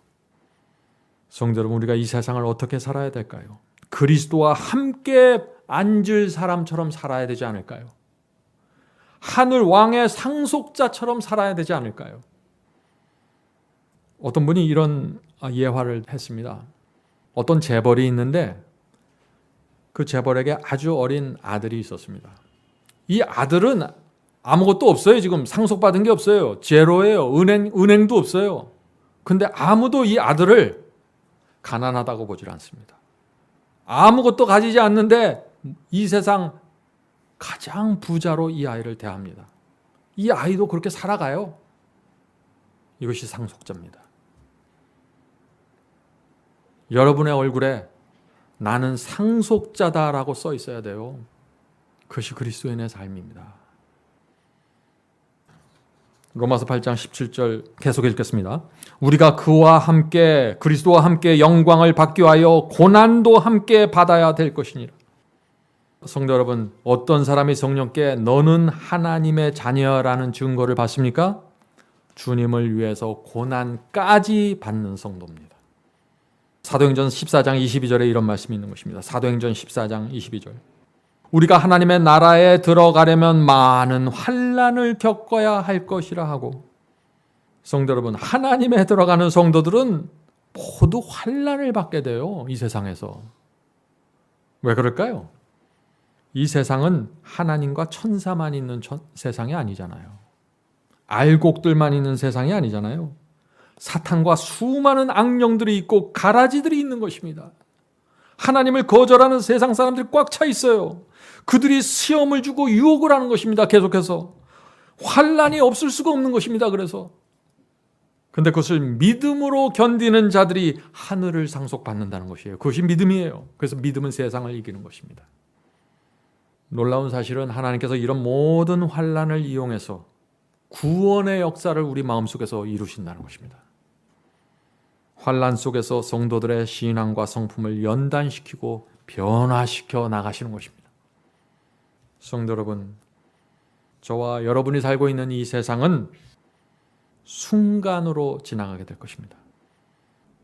성도 여러분, 우리가 이 세상을 어떻게 살아야 될까요? 그리스도와 함께 앉을 사람처럼 살아야 되지 않을까요? 하늘 왕의 상속자처럼 살아야 되지 않을까요? 어떤 분이 이런 예화를 했습니다. 어떤 재벌이 있는데 그 재벌에게 아주 어린 아들이 있었습니다. 이 아들은 아무것도 없어요. 지금 상속받은 게 없어요. 제로예요. 은행도 없어요. 근데 아무도 이 아들을 가난하다고 보질 않습니다. 아무것도 가지지 않는데 이 세상 가장 부자로 이 아이를 대합니다. 이 아이도 그렇게 살아가요. 이것이 상속자입니다. 여러분의 얼굴에 나는 상속자다라고 써 있어야 돼요. 그것이 그리스도인의 삶입니다. 로마서 8장 17절 계속 읽겠습니다. 우리가 그와 함께 그리스도와 함께 영광을 받기 위하여 고난도 함께 받아야 될 것이니라. 성도 여러분, 어떤 사람이 성령께 너는 하나님의 자녀라는 증거를 받습니까? 주님을 위해서 고난까지 받는 성도입니다. 사도행전 14장 22절에 이런 말씀이 있는 것입니다. 사도행전 14장 22절. 우리가 하나님의 나라에 들어가려면 많은 환난을 겪어야 할 것이라 하고, 성도 여러분, 하나님에 들어가는 성도들은 모두 환난을 받게 돼요. 이 세상에서. 왜 그럴까요? 이 세상은 하나님과 천사만 있는 세상이 아니잖아요. 알곡들만 있는 세상이 아니잖아요. 사탄과 수많은 악령들이 있고 가라지들이 있는 것입니다. 하나님을 거절하는 세상 사람들이 꽉 차 있어요. 그들이 시험을 주고 유혹을 하는 것입니다. 계속해서 환난이 없을 수가 없는 것입니다. 그런데 그것을 믿음으로 견디는 자들이 하늘을 상속받는다는 것이에요. 그것이 믿음이에요. 그래서 믿음은 세상을 이기는 것입니다. 놀라운 사실은 하나님께서 이런 모든 환난을 이용해서 구원의 역사를 우리 마음속에서 이루신다는 것입니다. 환난 속에서 성도들의 신앙과 성품을 연단시키고 변화시켜 나가시는 것입니다. 성도 여러분, 저와 여러분이 살고 있는 이 세상은 순간으로 지나가게 될 것입니다.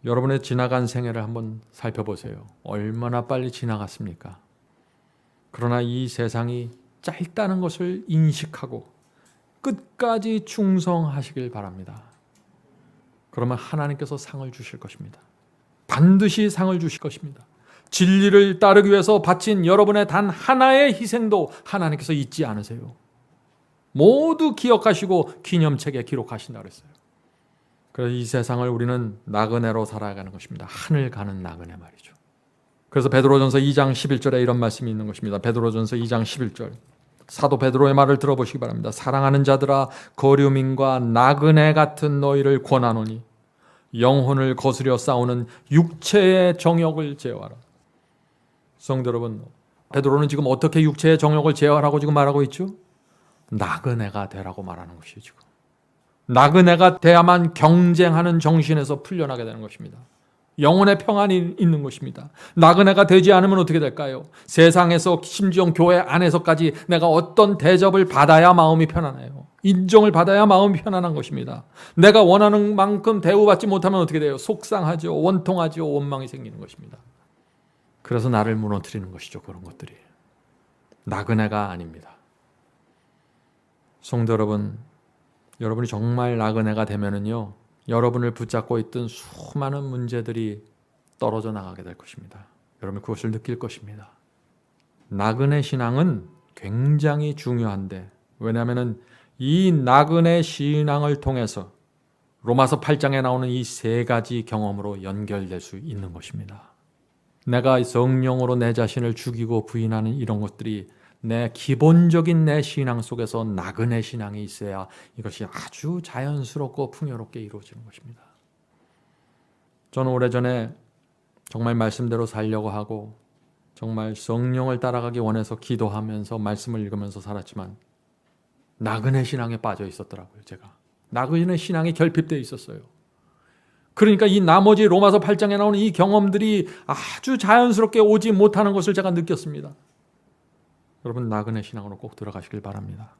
여러분의 지나간 생애를 한번 살펴보세요. 얼마나 빨리 지나갔습니까? 그러나 이 세상이 짧다는 것을 인식하고 끝까지 충성하시길 바랍니다. 그러면 하나님께서 상을 주실 것입니다. 반드시 상을 주실 것입니다. 진리를 따르기 위해서 바친 여러분의 단 하나의 희생도 하나님께서 잊지 않으세요. 모두 기억하시고 기념책에 기록하신다고 했어요. 그래서 이 세상을 우리는 나그네로 살아가는 것입니다. 하늘 가는 나그네 말이죠. 그래서 베드로전서 2장 11절에 이런 말씀이 있는 것입니다. 베드로전서 2장 11절. 사도 베드로의 말을 들어보시기 바랍니다. 사랑하는 자들아, 거류민과 나그네 같은 너희를 권하노니 영혼을 거스려 싸우는 육체의 정욕을 제어하라. 성도 여러분, 베드로는 지금 어떻게 육체의 정욕을 제어하라고 지금 말하고 있죠? 나그네가 되라고 말하는 것이죠. 지금 나그네가 돼야만 경쟁하는 정신에서 풀려나게 되는 것입니다. 영혼의 평안이 있는 것입니다. 나그네가 되지 않으면 어떻게 될까요? 세상에서 심지어 교회 안에서까지 내가 어떤 대접을 받아야 마음이 편안해요. 인정을 받아야 마음이 편안한 것입니다. 내가 원하는 만큼 대우받지 못하면 어떻게 돼요? 속상하죠. 원통하죠. 원망이 생기는 것입니다. 그래서 나를 무너뜨리는 것이죠. 그런 것들이. 나그네가 아닙니다. 성도 여러분, 여러분이 정말 나그네가 되면은요, 여러분을 붙잡고 있던 수많은 문제들이 떨어져 나가게 될 것입니다. 여러분 그것을 느낄 것입니다. 나그네 신앙은 굉장히 중요한데, 왜냐하면 이 나그네 신앙을 통해서 로마서 8장에 나오는 이 세 가지 경험으로 연결될 수 있는 것입니다. 내가 성령으로 내 자신을 죽이고 부인하는 이런 것들이 내 기본적인 내 신앙 속에서 나그네 신앙이 있어야 이것이 아주 자연스럽고 풍요롭게 이루어지는 것입니다. 저는 오래전에 정말 말씀대로 살려고 하고 정말 성령을 따라가기 원해서 기도하면서 말씀을 읽으면서 살았지만 나그네 신앙에 빠져 있었더라고요. 제가 나그네 신앙이 결핍되어 있었어요. 그러니까 이 나머지 로마서 8장에 나오는 이 경험들이 아주 자연스럽게 오지 못하는 것을 제가 느꼈습니다. 여러분 나그네 신앙으로 꼭 들어가시길 바랍니다.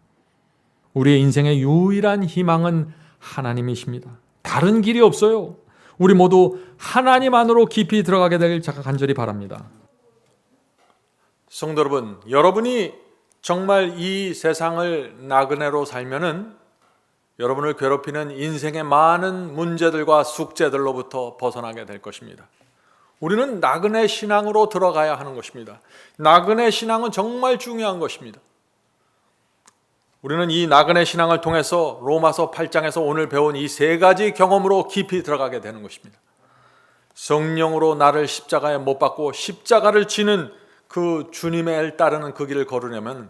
우리의 인생의 유일한 희망은 하나님이십니다. 다른 길이 없어요. 우리 모두 하나님 안으로 깊이 들어가게 되길 제가 간절히 바랍니다. 성도 여러분, 여러분이 정말 이 세상을 나그네로 살면은 여러분을 괴롭히는 인생의 많은 문제들과 숙제들로부터 벗어나게 될 것입니다. 우리는 나그네 신앙으로 들어가야 하는 것입니다. 나그네 신앙은 정말 중요한 것입니다. 우리는 이 나그네 신앙을 통해서 로마서 8장에서 오늘 배운 이 세 가지 경험으로 깊이 들어가게 되는 것입니다. 성령으로 나를 십자가에 못 박고 십자가를 지는 그 주님을 따르는 그 길을 걸으려면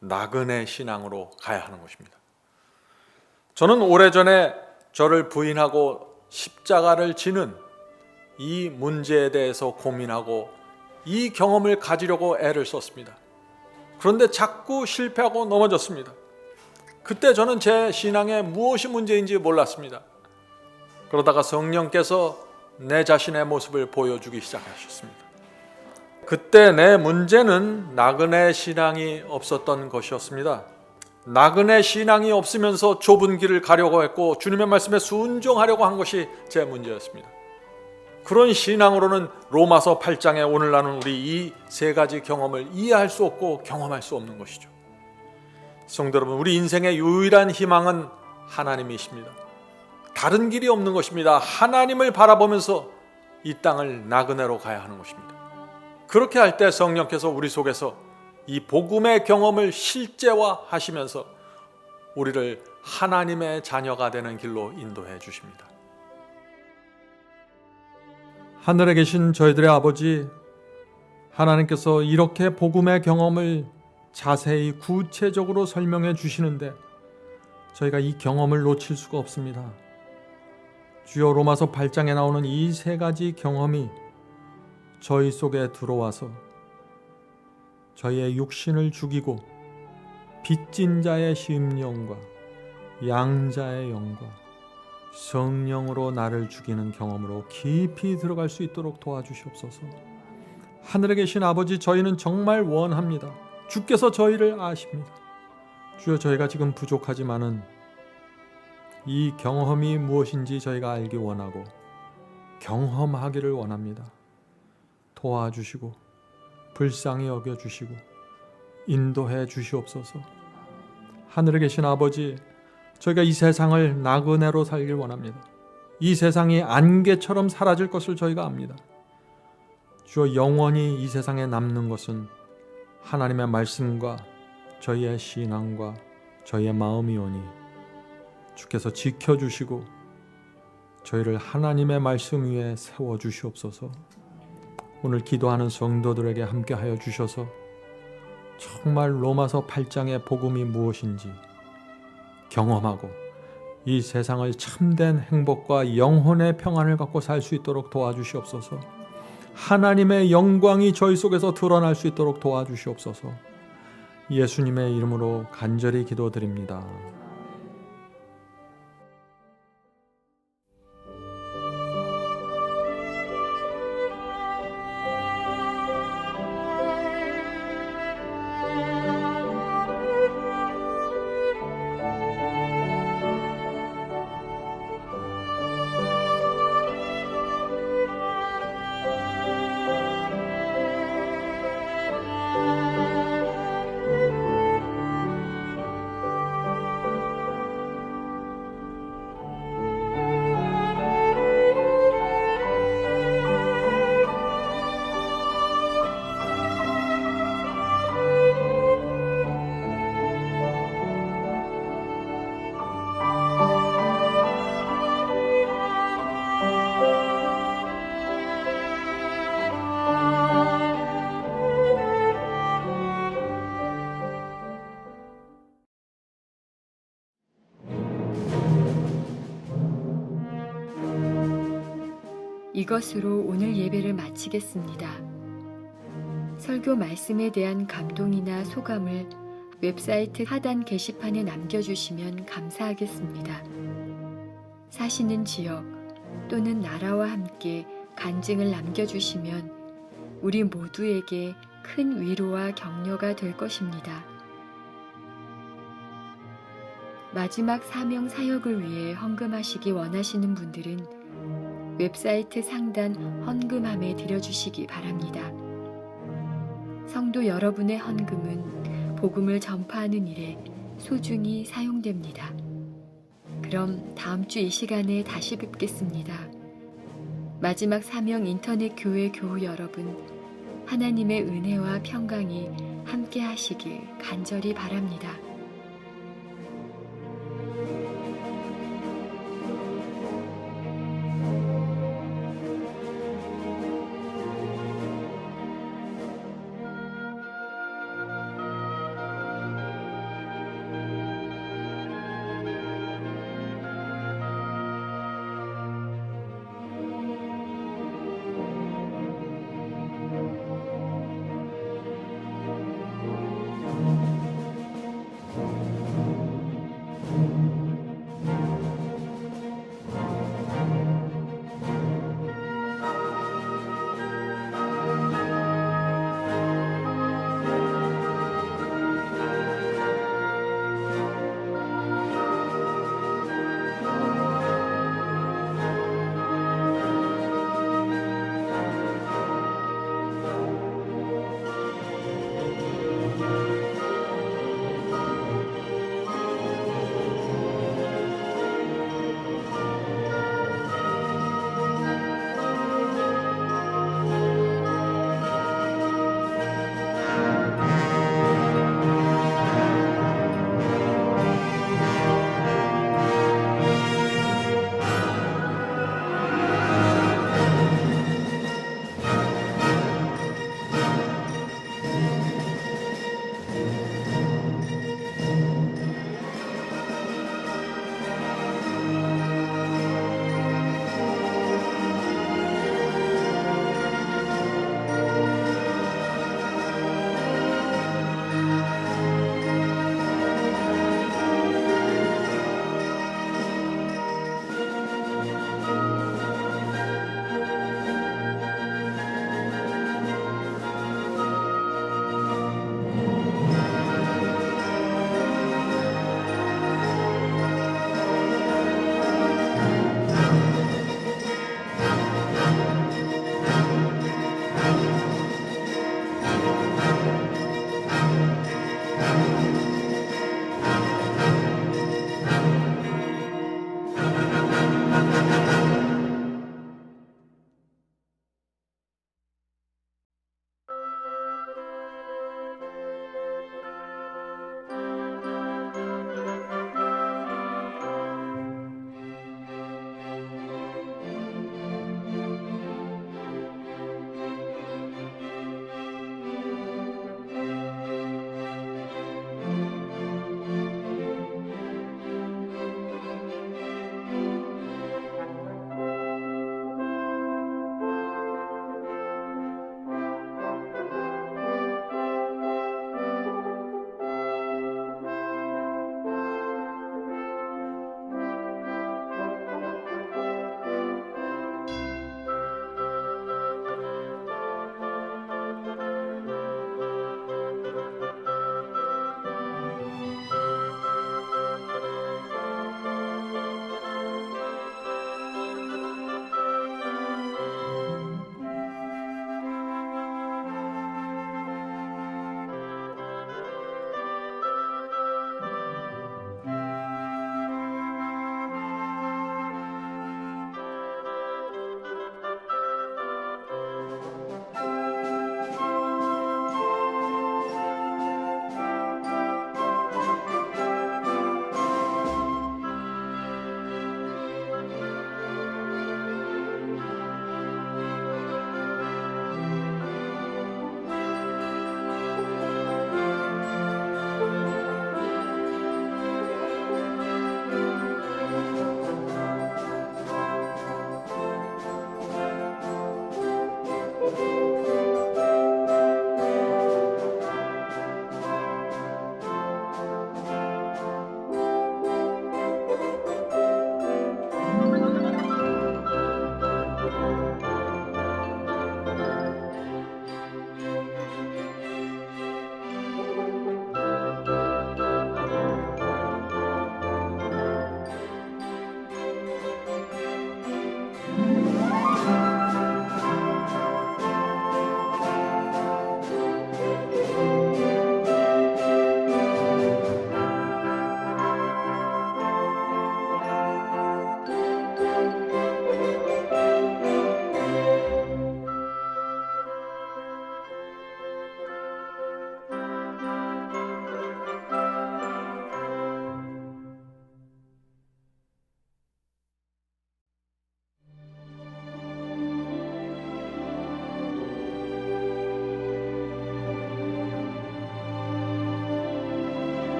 나그네 신앙으로 가야 하는 것입니다. 저는 오래전에 저를 부인하고 십자가를 지는 이 문제에 대해서 고민하고 이 경험을 가지려고 애를 썼습니다. 그런데 자꾸 실패하고 넘어졌습니다. 그때 저는 제 신앙에 무엇이 문제인지 몰랐습니다. 그러다가 성령께서 내 자신의 모습을 보여주기 시작하셨습니다. 그때 내 문제는 나그네 신앙이 없었던 것이었습니다. 나그네 신앙이 없으면서 좁은 길을 가려고 했고 주님의 말씀에 순종하려고 한 것이 제 문제였습니다. 그런 신앙으로는 로마서 8장에 오늘 나눈 우리 이 세 가지 경험을 이해할 수 없고 경험할 수 없는 것이죠. 성도 여러분, 우리 인생의 유일한 희망은 하나님이십니다. 다른 길이 없는 것입니다. 하나님을 바라보면서 이 땅을 나그네로 가야 하는 것입니다. 그렇게 할 때 성령께서 우리 속에서 이 복음의 경험을 실제화하시면서 우리를 하나님의 자녀가 되는 길로 인도해 주십니다. 하늘에 계신 저희들의 아버지, 하나님께서 이렇게 복음의 경험을 자세히 구체적으로 설명해 주시는데 저희가 이 경험을 놓칠 수가 없습니다. 주여, 로마서 8장에 나오는 이 세 가지 경험이 저희 속에 들어와서 저희의 육신을 죽이고 빚진 자의 심령과 양자의 영과 성령으로 나를 죽이는 경험으로 깊이 들어갈 수 있도록 도와주시옵소서. 하늘에 계신 아버지, 저희는 정말 원합니다. 주께서 저희를 아십니다. 주여, 저희가 지금 부족하지만은 이 경험이 무엇인지 저희가 알기 원하고 경험하기를 원합니다. 도와주시고 불쌍히 여겨주시고 인도해 주시옵소서. 하늘에 계신 아버지, 저희가 이 세상을 나그네로 살길 원합니다. 이 세상이 안개처럼 사라질 것을 저희가 압니다. 주여, 영원히 이 세상에 남는 것은 하나님의 말씀과 저희의 신앙과 저희의 마음이오니 주께서 지켜주시고 저희를 하나님의 말씀 위에 세워주시옵소서. 오늘 기도하는 성도들에게 함께하여 주셔서 정말 로마서 8장의 복음이 무엇인지 경험하고 이 세상을 참된 행복과 영혼의 평안을 갖고 살 수 있도록 도와주시옵소서. 하나님의 영광이 저희 속에서 드러날 수 있도록 도와주시옵소서. 예수님의 이름으로 간절히 기도드립니다. 이것으로 오늘 예배를 마치겠습니다. 설교 말씀에 대한 감동이나 소감을 웹사이트 하단 게시판에 남겨주시면 감사하겠습니다. 사시는 지역 또는 나라와 함께 간증을 남겨주시면 우리 모두에게 큰 위로와 격려가 될 것입니다. 마지막 사명 사역을 위해 헌금하시기 원하시는 분들은 웹사이트 상단 헌금함에 드려주시기 바랍니다. 성도 여러분의 헌금은 복음을 전파하는 일에 소중히 사용됩니다. 그럼 다음 주 이 시간에 다시 뵙겠습니다. 마지막 사명 인터넷 교회 교우 여러분, 하나님의 은혜와 평강이 함께 하시길 간절히 바랍니다.